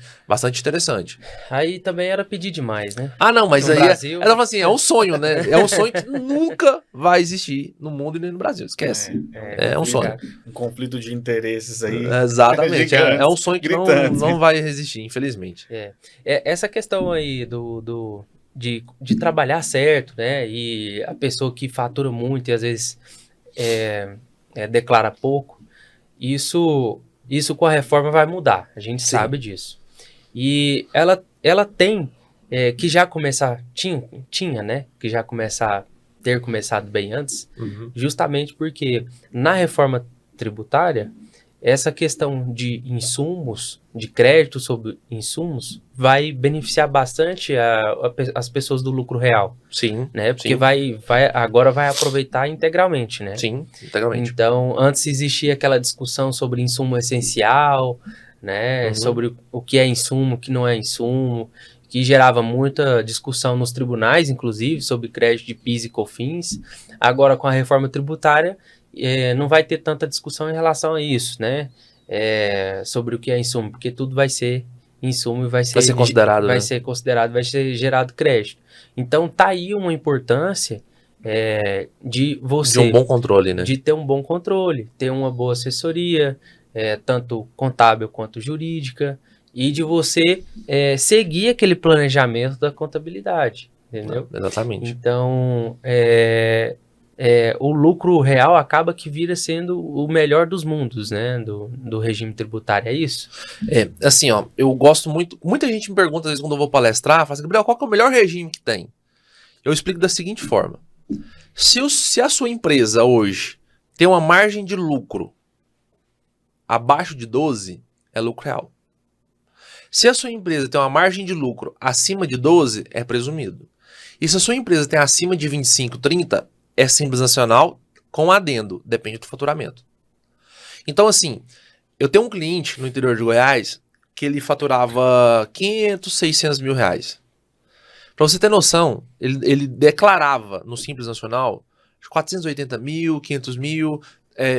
interessante. Aí também era pedir demais, né? Ah, não, mas No aí Brasil... ela fala assim, é um sonho, né? É um sonho que nunca vai existir no mundo e nem no Brasil, esquece. É um sonho. Um conflito de interesses aí. Exatamente, gigante, é um sonho que não vai existir, infelizmente. Essa questão aí de trabalhar certo, né? E a pessoa que fatura muito e às vezes declara pouco, isso com a reforma vai mudar, a gente sabe disso. E ela tem que já começar, tinha, né? Que já ter começado bem antes, justamente porque na reforma tributária, essa questão de insumos, de crédito sobre insumos, vai beneficiar bastante as pessoas do lucro real. Sim. Né? Porque agora vai aproveitar integralmente, né? Sim, integralmente. Então, antes existia aquela discussão sobre insumo essencial, né? Sobre o que é insumo, o que não é insumo, que gerava muita discussão nos tribunais, inclusive, sobre crédito de PIS e COFINS. Agora, com a reforma tributária, não vai ter tanta discussão em relação a isso, né? Sobre o que é insumo, porque tudo vai ser insumo e vai ser considerado, vai ser gerado crédito. Então, tá aí uma importância de você... De um bom controle, né? De ter um bom controle, ter uma boa assessoria, tanto contábil quanto jurídica, e de você seguir aquele planejamento da contabilidade, entendeu? Exatamente. Então, o lucro real acaba que vira sendo o melhor dos mundos, né? Do regime tributário, é isso? Assim, ó, eu gosto muito... Muita gente me pergunta, às vezes, quando eu vou palestrar, fala assim, Gabriel, qual que é o melhor regime que tem? Eu explico da seguinte forma. Se a sua empresa hoje tem uma margem de lucro abaixo de 12, é lucro real. Se a sua empresa tem uma margem de lucro acima de 12, é presumido. E se a sua empresa tem acima de 25, 30, é Simples Nacional com adendo, depende do faturamento. Então, assim, eu tenho um cliente no interior de Goiás que ele faturava 500, 600 mil reais. Para você ter noção, ele declarava no Simples Nacional 480 mil, 500 mil.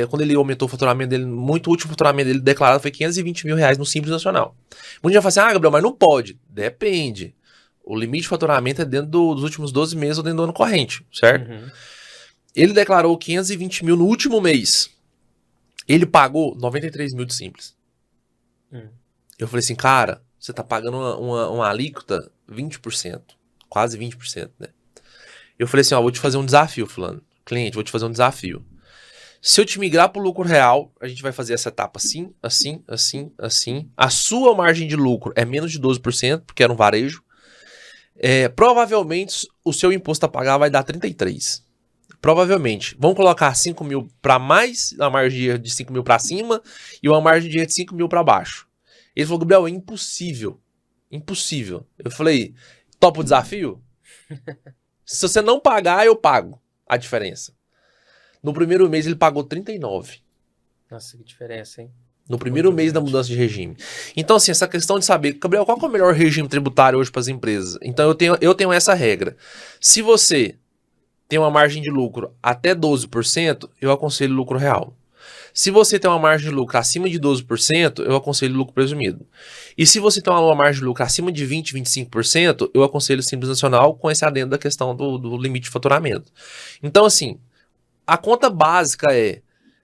Quando ele aumentou o faturamento dele, o último faturamento dele declarado foi 520 mil reais no Simples Nacional. Muita gente fala assim, Gabriel, mas não pode. Depende. O limite de faturamento é dentro dos últimos 12 meses ou dentro do ano corrente, certo? Ele declarou 520 mil no último mês. Ele pagou 93 mil de Simples. Eu falei assim, cara, você tá pagando uma alíquota 20%. Quase 20%, né? Eu falei assim, vou te fazer um desafio, fulano. Cliente, vou te fazer um desafio. Se eu te migrar para o lucro real, a gente vai fazer essa etapa assim, assim, assim, assim. A sua margem de lucro é menos de 12%, porque era um varejo. Provavelmente, o seu imposto a pagar vai dar 33%. Provavelmente. Vamos colocar 5 mil para mais, uma margem de 5 mil para cima e uma margem de 5 mil para baixo. Ele falou, Gabriel, é impossível. Impossível. Eu falei, topa o desafio? Se você não pagar, eu pago a diferença. No primeiro mês ele pagou 39. Nossa, que diferença, hein? No primeiro mês da mudança de regime. Então, assim, essa questão de saber, Gabriel, qual que é o melhor regime tributário hoje para as empresas? Então, eu tenho essa regra. Se você tem uma margem de lucro até 12%, eu aconselho lucro real. Se você tem uma margem de lucro acima de 12%, eu aconselho lucro presumido. E se você tem uma margem de lucro acima de 20%, 25%, eu aconselho Simples Nacional com esse adendo da questão do limite de faturamento. Então, assim, a conta básica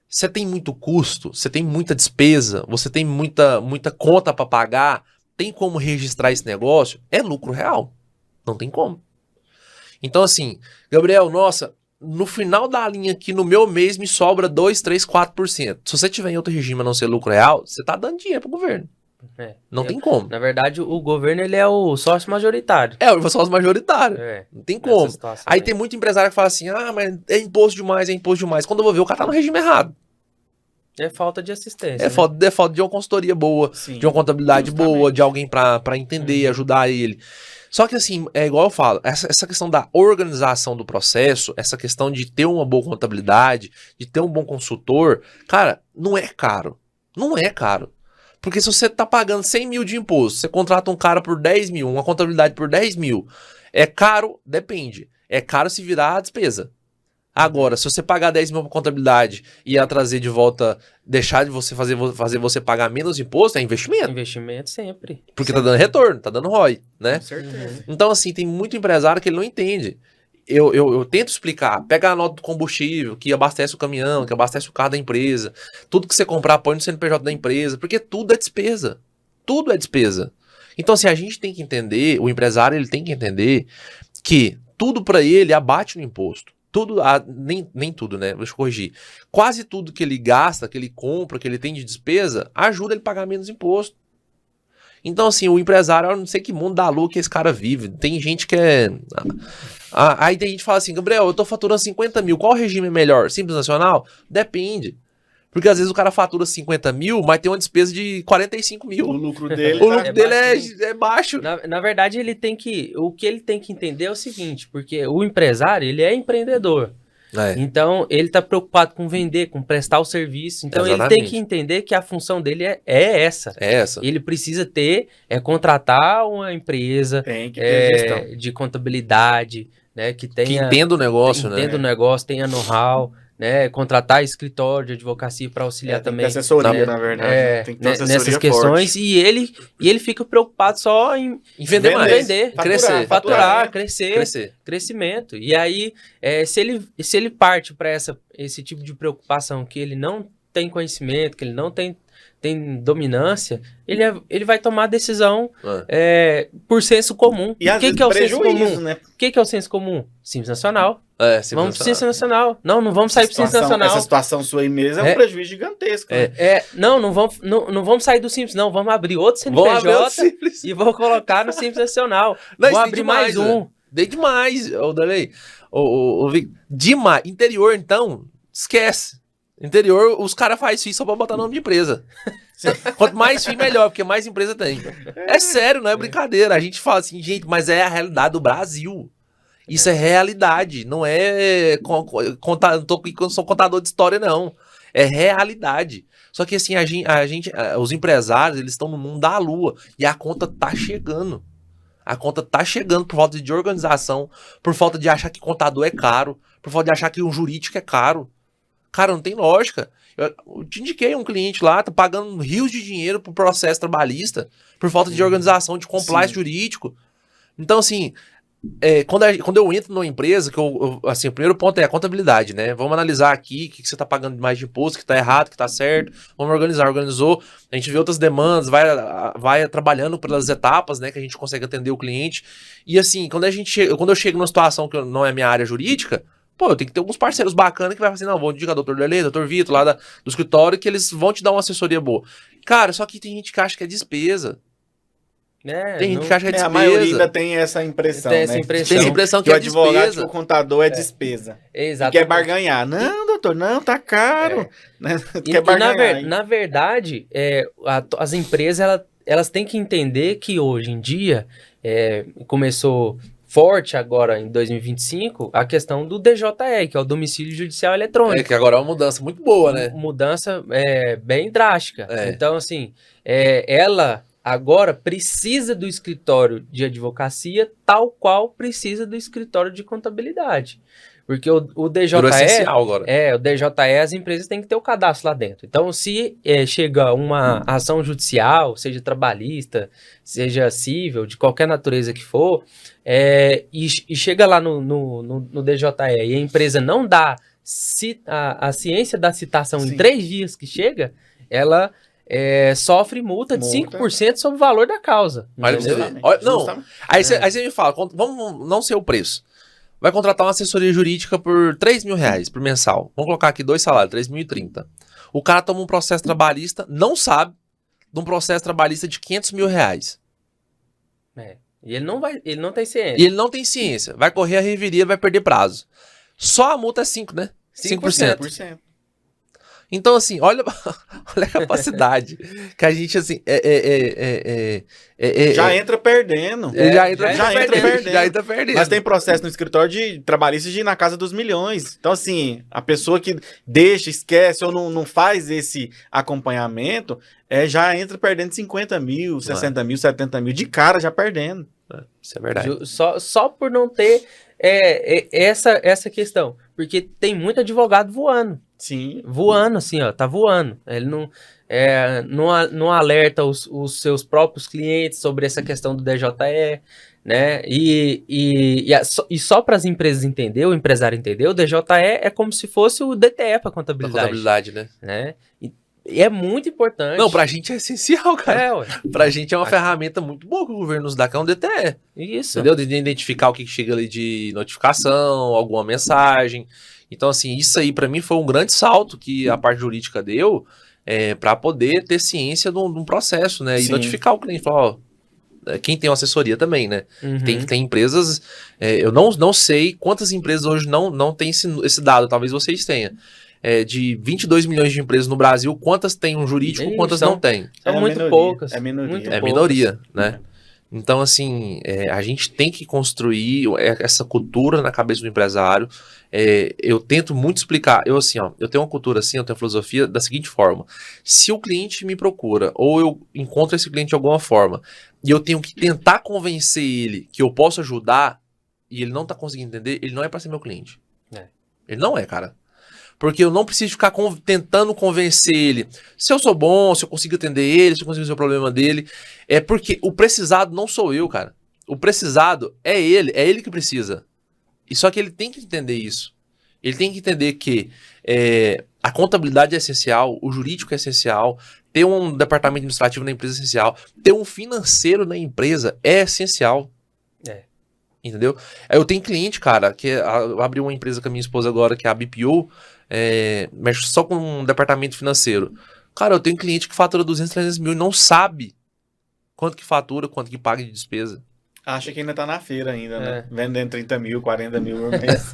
você tem muito custo, você tem muita despesa, você tem muita conta para pagar, tem como registrar esse negócio, é lucro real. Não tem como. Então, assim, Gabriel, nossa, no final da linha aqui, no meu mês, me sobra 2, 3, 4%. Se você tiver em outro regime a não ser lucro real, você tá dando dinheiro pro governo. Não tem como. Na verdade, o governo, ele é o sócio majoritário. É o sócio majoritário. Não tem como. Aí tem muito empresário que fala assim, mas é imposto demais. Quando eu vou ver, o cara tá no regime errado. É falta de assistência. É falta de uma consultoria boa, Sim, de uma contabilidade justamente. boa, de alguém pra entender, ajudar ele. Só que assim, é igual eu falo, essa questão da organização do processo, essa questão de ter uma boa contabilidade, de ter um bom consultor, cara, não é caro. Não é caro. Porque se você tá pagando 100 mil de imposto, você contrata um cara por 10 mil, uma contabilidade por 10 mil, é caro? Depende. É caro se virar a despesa. Agora, se você pagar 10 mil para contabilidade e ia trazer de volta, deixar de você fazer você pagar menos imposto, é investimento. Investimento sempre. Porque tá dando retorno, tá dando ROI, né? Com certeza. Então, assim, tem muito empresário que ele não entende. Eu tento explicar, pega a nota do combustível, que abastece o caminhão, que abastece o carro da empresa, tudo que você comprar põe no CNPJ da empresa, porque tudo é despesa. Tudo é despesa. Então, assim, a gente tem que entender, o empresário ele tem que entender que tudo para ele abate no imposto. Tudo, nem tudo, né? Deixa eu corrigir. Quase tudo que ele gasta, que ele compra, que ele tem de despesa, ajuda ele a pagar menos imposto. Então, assim, o empresário, eu não sei que mundo da lua que esse cara vive. Tem gente que é... Aí tem gente que fala assim, Gabriel, eu tô faturando 50 mil, qual regime é melhor? Simples Nacional? Depende. Porque às vezes o cara fatura 50 mil, mas tem uma despesa de 45 mil. O lucro dele, é baixo. Na verdade, o que ele tem que entender é o seguinte, porque o empresário, ele é empreendedor. Então, ele tá preocupado com vender, com prestar o serviço. Então, ele tem que entender que a função dele é essa. É essa. Ele precisa contratar uma empresa tem que ter gestão de contabilidade, né, que entenda o negócio, entenda o negócio, tenha know-how, né, contratar escritório de advocacia para auxiliar também. Tem assessoria, na verdade. Tem que ter assessoria nessas questões. forte. E ele fica preocupado só em vender mais, vender, faturar, crescer. Crescimento. E aí, se ele parte para esse tipo de preocupação que ele não tem conhecimento, que ele não tem dominância, ele vai tomar decisão por senso comum. E o que é o senso comum? Né? O que é o senso comum? Simples Nacional. Vamos pro Simples Nacional. Não vamos sair pro Simples Nacional. Essa situação sua aí mesmo é um prejuízo gigantesco. Não vamos sair do Simples, não. Vamos abrir outro CNPJ e vou colocar no Simples Nacional. Vou abrir mais um. Dei demais, Darley. Demais. Interior, então, esquece. Interior, os caras fazem FII só pra botar nome de empresa. Quanto mais FII, melhor, porque mais empresa tem. É sério, não é brincadeira. A gente fala assim, gente, mas é a realidade do Brasil. Isso é realidade, não é não sou contador de história, não. É realidade. Só que assim, os empresários, eles estão no mundo da lua e a conta tá chegando. A conta tá chegando por falta de organização, por falta de achar que contador é caro, por falta de achar que um jurídico é caro. Cara, não tem lógica. Eu te indiquei um cliente lá, tá pagando rios de dinheiro pro processo trabalhista, por falta de organização, de compliance jurídico. Então, assim, quando eu entro numa empresa, assim, o primeiro ponto é a contabilidade, né? Vamos analisar aqui o que você tá pagando mais de imposto, que tá errado, que tá certo. Vamos organizar. Organizou, a gente vê outras demandas, vai trabalhando pelas etapas, né? Que a gente consegue atender o cliente. E assim, quando eu chego numa situação que não é minha área jurídica, eu tenho que ter alguns parceiros bacanas que vai fazer, não, vou indicar Dr. Darley, Dr. Vitor, lá do escritório, que eles vão te dar uma assessoria boa. Cara, só que tem gente que acha que é despesa. Tem gente que acha que é despesa. A maioria ainda tem essa impressão, tem né? essa impressão. Tem a impressão que o é advogado, despesa. Que o contador é despesa. Exatamente. E quer barganhar. Não, doutor, não, tá caro. Né? Quer barganhar. Na verdade, as empresas, elas têm que entender que hoje em dia, começou forte agora em 2025 a questão do DJE, que é o Domicílio Judicial Eletrônico. Que agora é uma mudança muito boa, né? Mudança bem drástica. Então, assim, ela agora precisa do escritório de advocacia tal qual precisa do escritório de contabilidade. Porque o DJE... Virou essencial agora. O DJE, as empresas têm que ter o cadastro lá dentro. Então, se chega uma ação judicial, seja trabalhista, seja civil, de qualquer natureza que for, e chega lá no DJE e a empresa não dá a ciência da citação em 3 dias que chega, ela sofre multa de 5% sobre o valor da causa. Aí você me fala, vamos não ser o preço. vai contratar uma assessoria jurídica por R$3.000 por mensal. Vamos colocar aqui 2 salários, 3.030. O cara toma um processo trabalhista, não sabe, de um processo trabalhista de R$500.000. E ele não tem ciência. E ele não tem ciência. Vai correr a reviria, vai perder prazo. Só a multa é 5, né? 5%. 5%. Então, assim, olha a capacidade que a gente, assim, já entra perdendo. Já entra perdendo. Mas tem processo no escritório de trabalhistas de ir na casa dos milhões. Então, assim, a pessoa que deixa, esquece ou não faz esse acompanhamento, já entra perdendo 50 mil, 60 mil, 70 mil, de cara já perdendo. Isso é verdade. Só por não ter essa questão. Porque tem muito advogado voando. Sim. Voando, assim, ó, tá voando. Ele não alerta os seus próprios clientes sobre essa questão do DJE, né? E só para as empresas entender, o empresário entender, o DJE é como se fosse o DTE para contabilidade. Né? E é muito importante. Não, pra gente é essencial, cara. Ué. Pra gente é uma ferramenta muito boa que o governo nos dá, que é um DTE. Isso. Entendeu? De identificar o que chega ali de notificação, alguma mensagem. Então, assim, isso aí pra mim foi um grande salto que a parte jurídica deu para poder ter ciência de um processo, né? E notificar o cliente. Falar, ó, quem tem uma assessoria também, né? Uhum. Tem empresas... eu não sei quantas empresas hoje não têm esse dado. Talvez vocês tenham. De 22 milhões de empresas no Brasil, quantas tem um jurídico, quantas não tem? São muito poucas. É minoria. Muito É poucas. minoria, né? Então, assim, a gente tem que construir essa cultura na cabeça do empresário. Eu tento muito explicar. Eu tenho uma cultura assim, eu tenho uma filosofia da seguinte forma. Se o cliente me procura, ou eu encontro esse cliente de alguma forma, e eu tenho que tentar convencer ele que eu posso ajudar, e ele não tá conseguindo entender, ele não é para ser meu cliente. Ele não é, cara. Porque eu não preciso ficar tentando convencer ele. Se eu sou bom, se eu consigo atender ele, se eu consigo resolver o problema dele. É porque o precisado não sou eu, cara. O precisado é ele que precisa. E só que ele tem que entender isso. Ele tem que entender que a contabilidade é essencial, o jurídico é essencial, ter um departamento administrativo na empresa é essencial, ter um financeiro na empresa é essencial. Entendeu? Eu tenho cliente, cara, que eu abri uma empresa com a minha esposa agora, que é a BPO, mexe só com um departamento financeiro. Cara, eu tenho cliente que fatura 200, 300 mil e não sabe quanto que fatura, quanto que paga de despesa. Acha que ainda tá na feira ainda, né? Vendendo 30 mil, 40 mil por mês.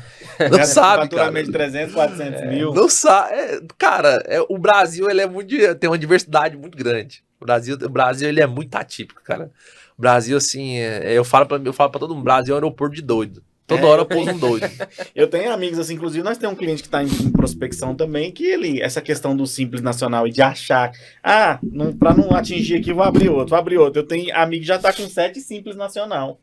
Não sabe, faturamento cara. de 300, 400 mil. Não sabe. Cara, o Brasil ele tem uma diversidade muito grande. O Brasil ele é muito atípico, cara. O Brasil, assim, eu falo pra todo mundo, o Brasil é um aeroporto de doido. Toda hora eu pouso um doido. Eu tenho amigos, assim, inclusive nós temos um cliente que está em prospecção também, que essa questão do Simples Nacional e de achar, para não atingir aqui, vou abrir outro. Eu tenho amigo que já está com 7 Simples Nacional.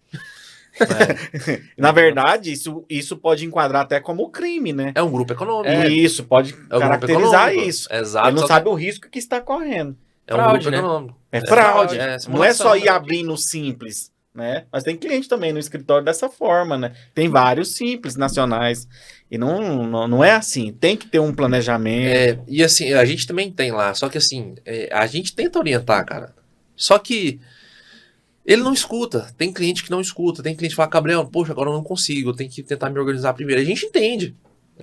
Na verdade, isso pode enquadrar até como crime, né? É um grupo econômico. Isso, pode caracterizar isso. Exato. Ele não sabe o risco que está correndo. É um grupo econômico. É fraude. Não é só ir né? abrindo Simples. Né? Mas tem cliente também no escritório dessa forma, né? Tem vários Simples nacionais e não é assim, tem que ter um planejamento. E assim, a gente também tem lá, só que assim, a gente tenta orientar, cara, só que ele não escuta, tem cliente que não escuta, tem cliente que fala, Gabriel, poxa, agora eu não consigo, eu tenho que tentar me organizar primeiro. A gente entende, com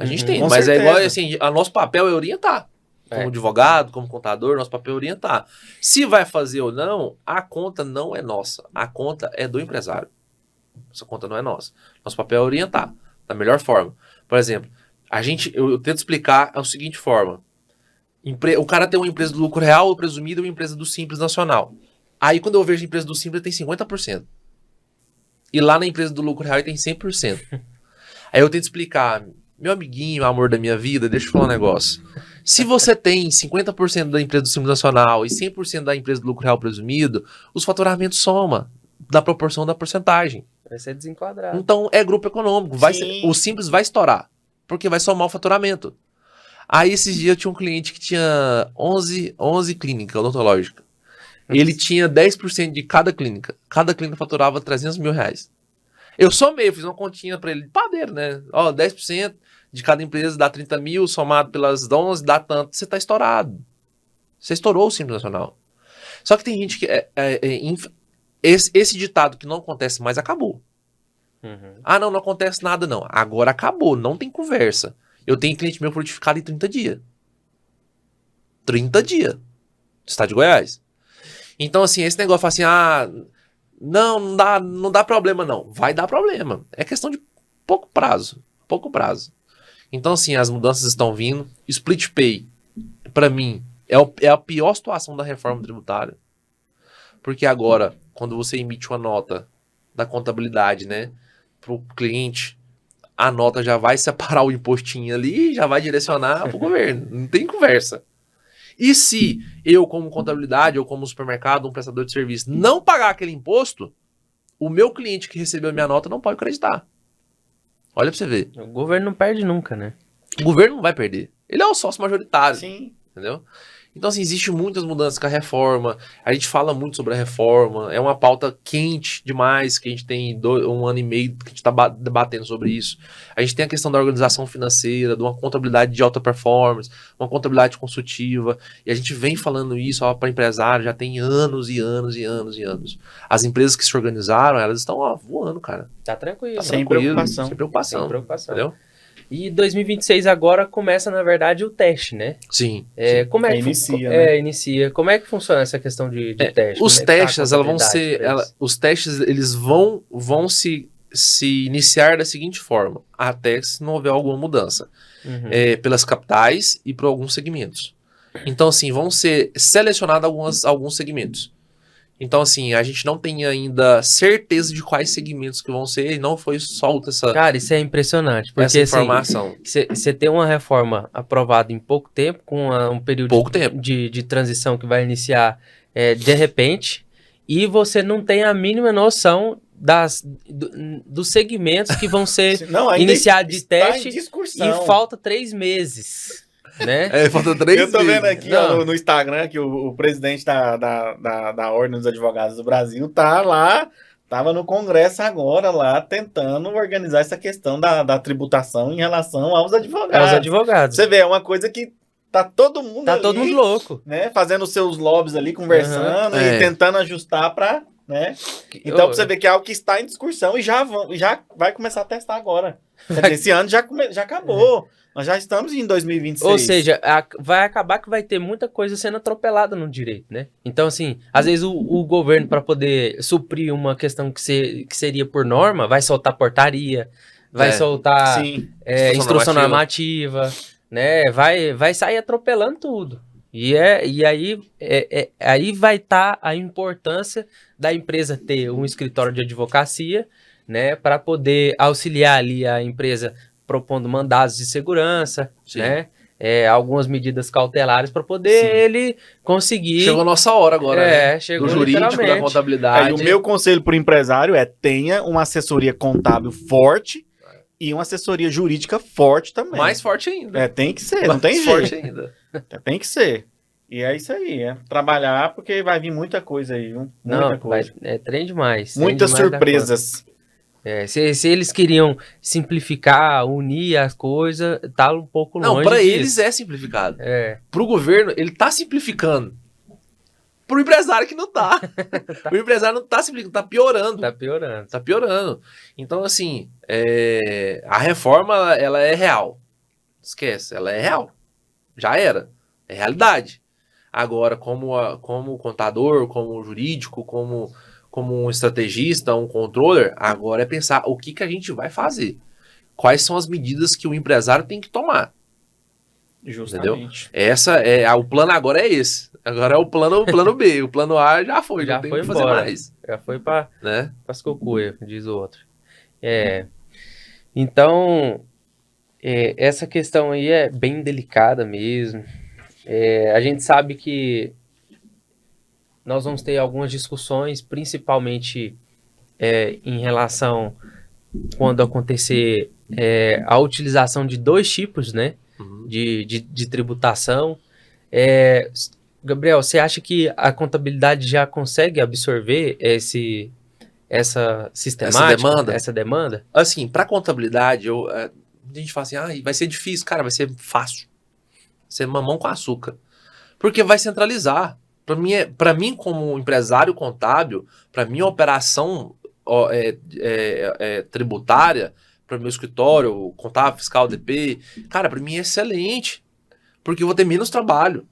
mas certeza. É igual assim, o nosso papel é orientar. Como advogado, como contador, nosso papel é orientar. Se vai fazer ou não, a conta não é nossa. A conta é do empresário. Essa conta não é nossa. Nosso papel é orientar da melhor forma. Por exemplo, eu tento explicar a seguinte forma. O cara tem uma empresa do lucro real, ou presumido, e uma empresa do Simples Nacional. Aí quando eu vejo a empresa do Simples, tem 50%. E lá na empresa do lucro real, ele tem 100%. Aí eu tento explicar, meu amiguinho, amor da minha vida, deixa eu falar um negócio. Se você tem 50% da empresa do Simples Nacional e 100% da empresa do lucro real presumido, os faturamentos somam da proporção da porcentagem. Vai ser desenquadrado. Então é grupo econômico. O Simples vai estourar, porque vai somar o faturamento. Aí esses dias eu tinha um cliente que tinha 11 clínicas odontológicas. Ele tinha 10% de cada clínica. Cada clínica faturava 300 mil reais. Eu somei, fiz uma continha para ele de padeiro, né? 10% de cada empresa dá 30 mil, somado pelas 11 dá tanto. Você tá estourado. Você estourou o Simples Nacional. Só que tem gente que... esse ditado que não acontece mais acabou. Uhum. Ah, não acontece nada não. Agora acabou, não tem conversa. Eu tenho cliente meu frutificado em 30 dias. 30 dias. Estado de Goiás. Então, assim, esse negócio assim, não dá problema não. Vai dar problema. É questão de pouco prazo. Pouco prazo. Então, assim, as mudanças estão vindo. Split Pay, pra mim, é a pior situação da reforma tributária. Porque agora, quando você emite uma nota da contabilidade, né, pro cliente, a nota já vai separar o impostinho ali e já vai direcionar pro governo. Não tem conversa. E se eu, como contabilidade ou como supermercado, um prestador de serviço, não pagar aquele imposto, o meu cliente que recebeu a minha nota não pode acreditar. Olha pra você ver. O governo não perde nunca, né? O governo não vai perder. Ele é o sócio majoritário. Sim. Entendeu? Então, assim, existe muitas mudanças com a reforma. A gente fala muito sobre a reforma. É uma pauta quente demais, que a gente tem 1 ano e meio que a gente está debatendo sobre isso. A gente tem a questão da organização financeira, de uma contabilidade de alta performance, uma contabilidade consultiva. E a gente vem falando isso para empresário já tem anos e anos e anos e anos. As empresas que se organizaram, elas estão voando, cara. Tá tranquilo. Tá Sem tranquilo, preocupação. Sem preocupação. Sem preocupação. Entendeu? E 2026 agora começa, na verdade, o teste, né? Sim. Como é que Inicia, né? inicia. Como é que funciona essa questão de teste? Os Como é que tá a testes, elas vão contabilidade ser, pra isso? os testes, eles vão se iniciar da seguinte forma, até se não houver alguma mudança, Uhum. pelas capitais e por alguns segmentos. Então, assim, vão ser selecionados alguns segmentos. Então, assim, a gente não tem ainda certeza de quais segmentos que vão ser, e não foi solta Cara, isso é impressionante, porque essa informação. você tem uma reforma aprovada em pouco tempo, com um período Pouco tempo. de transição que vai iniciar de repente, e você não tem a mínima noção dos segmentos que vão ser Não, ainda iniciados de está em teste discussão. e falta 3 meses, né? Falta 3 Eu tô vendo meses. aqui Não. ó, no Instagram que o presidente da Ordem dos Advogados do Brasil tá lá, tava no Congresso agora lá, tentando organizar essa questão da tributação em relação aos advogados. Os advogados. Você vê, é uma coisa que tá todo mundo Tá ali, todo mundo louco. né, fazendo seus lobbies ali, conversando e É. tentando ajustar para, né? Então, pra você ver que é algo que está em discussão e já vai começar a testar agora. Quer dizer, esse ano já acabou. Nós já estamos em 2026. Ou seja, vai acabar que vai ter muita coisa sendo atropelada no direito, né? Então, assim, às vezes o governo, para poder suprir uma questão que seria por norma, vai soltar portaria, vai soltar Sim. instrução normativa, né? Vai sair atropelando tudo. E aí vai estar a importância da empresa ter um escritório de advocacia, né? Para poder auxiliar ali a empresa propondo mandados de segurança, Sim. né? Algumas medidas cautelares para poder Sim. ele conseguir. Chegou a nossa hora agora, né? Chegou Do jurídico, da literalmente. contabilidade. E o meu conselho para o empresário é tenha uma assessoria contábil forte e uma assessoria jurídica forte também. Mais forte ainda. Tem que ser, não tem Mais jeito. forte ainda. Tem que ser. E é isso aí, trabalhar porque vai vir muita coisa aí, viu? Muita Não, coisa. trem demais. trem Muitas demais da surpresas. Se eles queriam simplificar, unir as coisas, tá um pouco longe Não, pra disso. eles é simplificado. É. Pro governo, ele tá simplificando. Pro empresário que não tá. O empresário não tá simplificando, tá piorando. Tá piorando. Tá piorando. Então, assim, a reforma, ela é real. Esquece, ela é real. Já era. É realidade. Agora, como contador, como jurídico, como um estrategista, um controller, agora é pensar o que a gente vai fazer. Quais são as medidas que o empresário tem que tomar. Justamente. Entendeu? O plano agora é esse. Agora é o plano B. O plano A já foi, Já não tem o foi que fazer embora. mais. Já foi para Né? as cocuia, diz o outro. Então, essa questão aí é bem delicada mesmo. A gente sabe que nós vamos ter algumas discussões, principalmente em relação quando acontecer a utilização de 2 tipos, né, Uhum. de tributação. Gabriel, você acha que a contabilidade já consegue absorver essa sistemática, essa demanda? Assim, para contabilidade, a gente fala assim, vai ser difícil, cara, vai ser fácil. Vai ser mamão com açúcar. Porque vai centralizar. Para mim, como empresário contábil, para minha operação tributária para o meu escritório, contábil, fiscal, DP, cara, para mim é excelente, porque eu vou ter menos trabalho.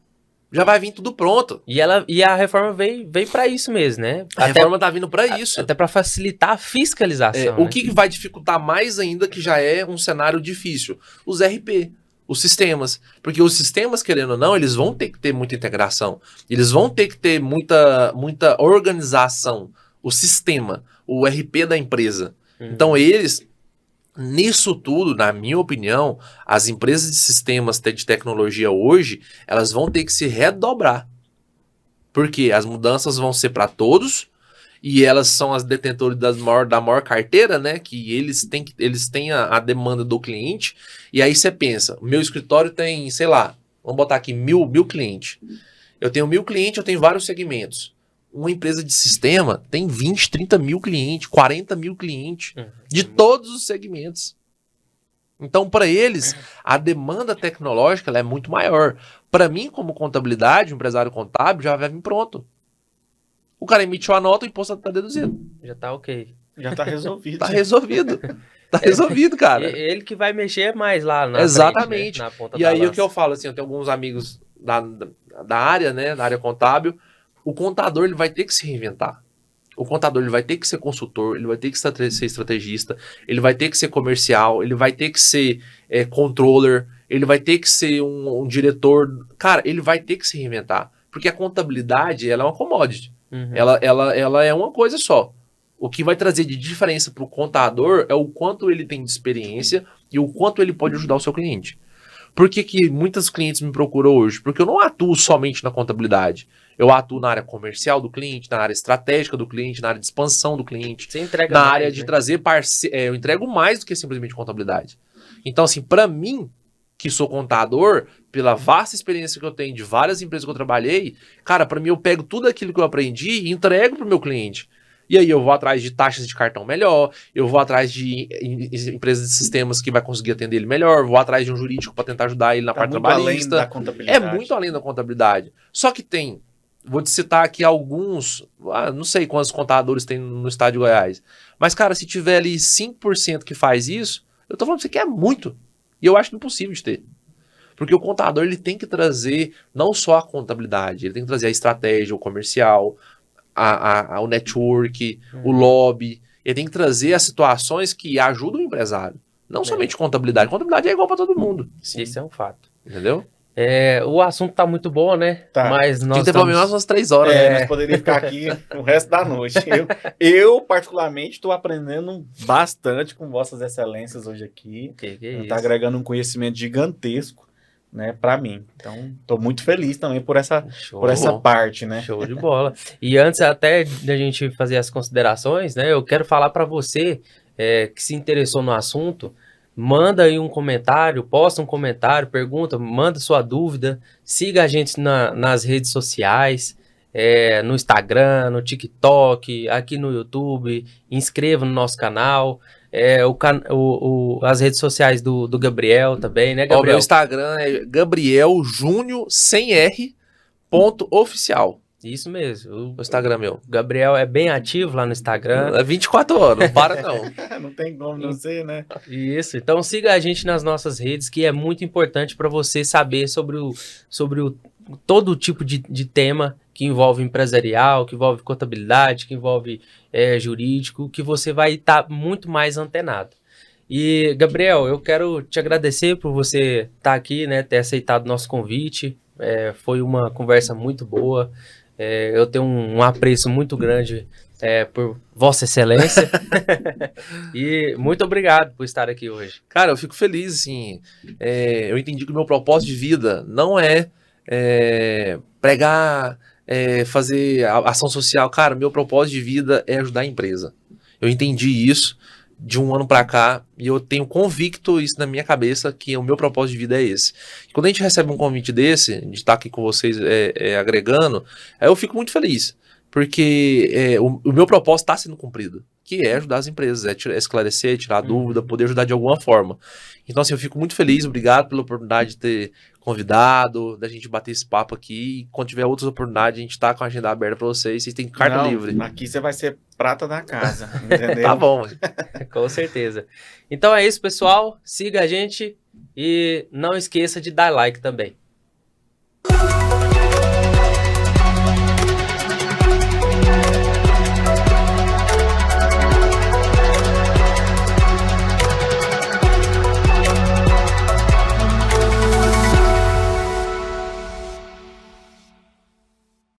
Já vai vir tudo pronto. E a reforma veio para isso mesmo, né? A reforma tá vindo para isso. Até para facilitar a fiscalização. O que vai dificultar mais ainda, que já é um cenário difícil? Os RP, os sistemas. Porque os sistemas, querendo ou não, eles vão ter que ter muita integração. Eles vão ter que ter muita organização. O sistema, o RP da empresa. Então eles... Nisso tudo, na minha opinião, as empresas de sistemas de tecnologia hoje, elas vão ter que se redobrar. Porque as mudanças vão ser para todos e elas são as detentoras da maior carteira, né? Que eles têm a demanda do cliente. E aí você pensa, meu escritório tem, sei lá, vamos botar aqui mil clientes. Eu tenho 1000 clientes, eu tenho vários segmentos. Uma empresa de sistema tem 20, 30 mil clientes, 40 mil clientes, de todos os segmentos. Então, para eles, a demanda tecnológica ela é muito maior. Para mim, como contabilidade, um empresário contábil, já vai vir pronto. O cara emitiu a nota, o imposto está deduzido. Já tá ok. Já tá resolvido. Tá resolvido. Tá resolvido, cara. Ele que vai mexer mais lá na Exatamente. Frente, né? Na ponta e da aí lança. o que eu falo, assim, eu tenho alguns amigos da área, né, da área contábil. O contador ele vai ter que se reinventar. O contador ele vai ter que ser consultor, ele vai ter que ser estrategista, ele vai ter que ser comercial, ele vai ter que ser controller, ele vai ter que ser um diretor. Cara, ele vai ter que se reinventar. Porque a contabilidade ela é uma commodity. Ela é uma coisa só. O que vai trazer de diferença para o contador é o quanto ele tem de experiência e o quanto ele pode ajudar o seu cliente. Por que muitos clientes me procuram hoje? Porque eu não atuo somente na contabilidade. Eu atuo na área comercial do cliente, na área estratégica do cliente, na área de expansão do cliente. Você entrega na mais, área de né? trazer parceiro. Eu entrego mais do que simplesmente contabilidade. Então, assim, para mim, que sou contador, pela vasta experiência que eu tenho de várias empresas que eu trabalhei, cara, para mim eu pego tudo aquilo que eu aprendi e entrego pro meu cliente. E aí eu vou atrás de taxas de cartão melhor, eu vou atrás de empresas de sistemas que vai conseguir atender ele melhor, vou atrás de um jurídico para tentar ajudar ele na parte trabalhista. Além da contabilidade. É muito além da contabilidade. Só que tem, vou te citar aqui alguns, não sei quantos contadores tem no estado de Goiás, mas cara, se tiver ali 5% que faz isso, eu tô falando pra você que é muito. E eu acho impossível de ter. Porque o contador ele tem que trazer não só a contabilidade, ele tem que trazer a estratégia, o comercial, o network, o lobby. Ele tem que trazer as situações que ajudam o empresário. Não somente contabilidade. Contabilidade é igual para todo mundo. Sim. Isso é um fato. Entendeu? O assunto tá muito bom, né? Tá. Mas nós Tem que ter pelo menos umas 3 horas, né? Nós poderíamos ficar aqui o resto da noite. Eu particularmente, estou aprendendo bastante com vossas excelências hoje aqui. Que Está isso. agregando um conhecimento gigantesco, né, para mim. Então, estou muito feliz também por essa parte, né? Show de bola. E antes até da gente fazer as considerações, né? Eu quero falar para você que se interessou no assunto, manda aí um comentário, posta um comentário, pergunta, manda sua dúvida, siga a gente nas redes sociais, no Instagram, no TikTok, aqui no YouTube, inscreva no nosso canal, as redes sociais do Gabriel também, né, O Gabriel? meu Instagram é Gabriel Júnior sem R ponto oficial. Isso mesmo. O Instagram meu. O Gabriel é bem ativo lá no Instagram. É 24 horas, não para não. Não tem como não ser, né? Isso, então siga a gente nas nossas redes, que é muito importante para você saber sobre todo tipo de tema que envolve empresarial, que envolve contabilidade, que envolve jurídico, que você vai estar muito mais antenado. E, Gabriel, eu quero te agradecer por você estar aqui, né, ter aceitado o nosso convite. Foi uma conversa muito boa. Eu tenho um apreço muito grande por Vossa Excelência. E muito obrigado por estar aqui hoje. Cara, eu fico feliz, assim. Eu entendi que o meu propósito de vida não é pregar, fazer ação social. Cara, meu propósito de vida é ajudar a empresa. Eu entendi isso de um ano pra cá e eu tenho convicto isso na minha cabeça que o meu propósito de vida é esse. E quando a gente recebe um convite desse, de estar aqui com vocês agregando, eu fico muito feliz. Porque o meu propósito está sendo cumprido. que é ajudar as empresas, é esclarecer, tirar dúvida, poder ajudar de alguma forma. Então, assim, eu fico muito feliz, obrigado pela oportunidade de ter convidado, da gente bater esse papo aqui. E quando tiver outras oportunidades, a gente tá com a agenda aberta para vocês têm carta Não, livre. aqui você vai ser prata da casa, entendeu? Tá bom. Com certeza. Então é isso, pessoal. Siga a gente e não esqueça de dar like também.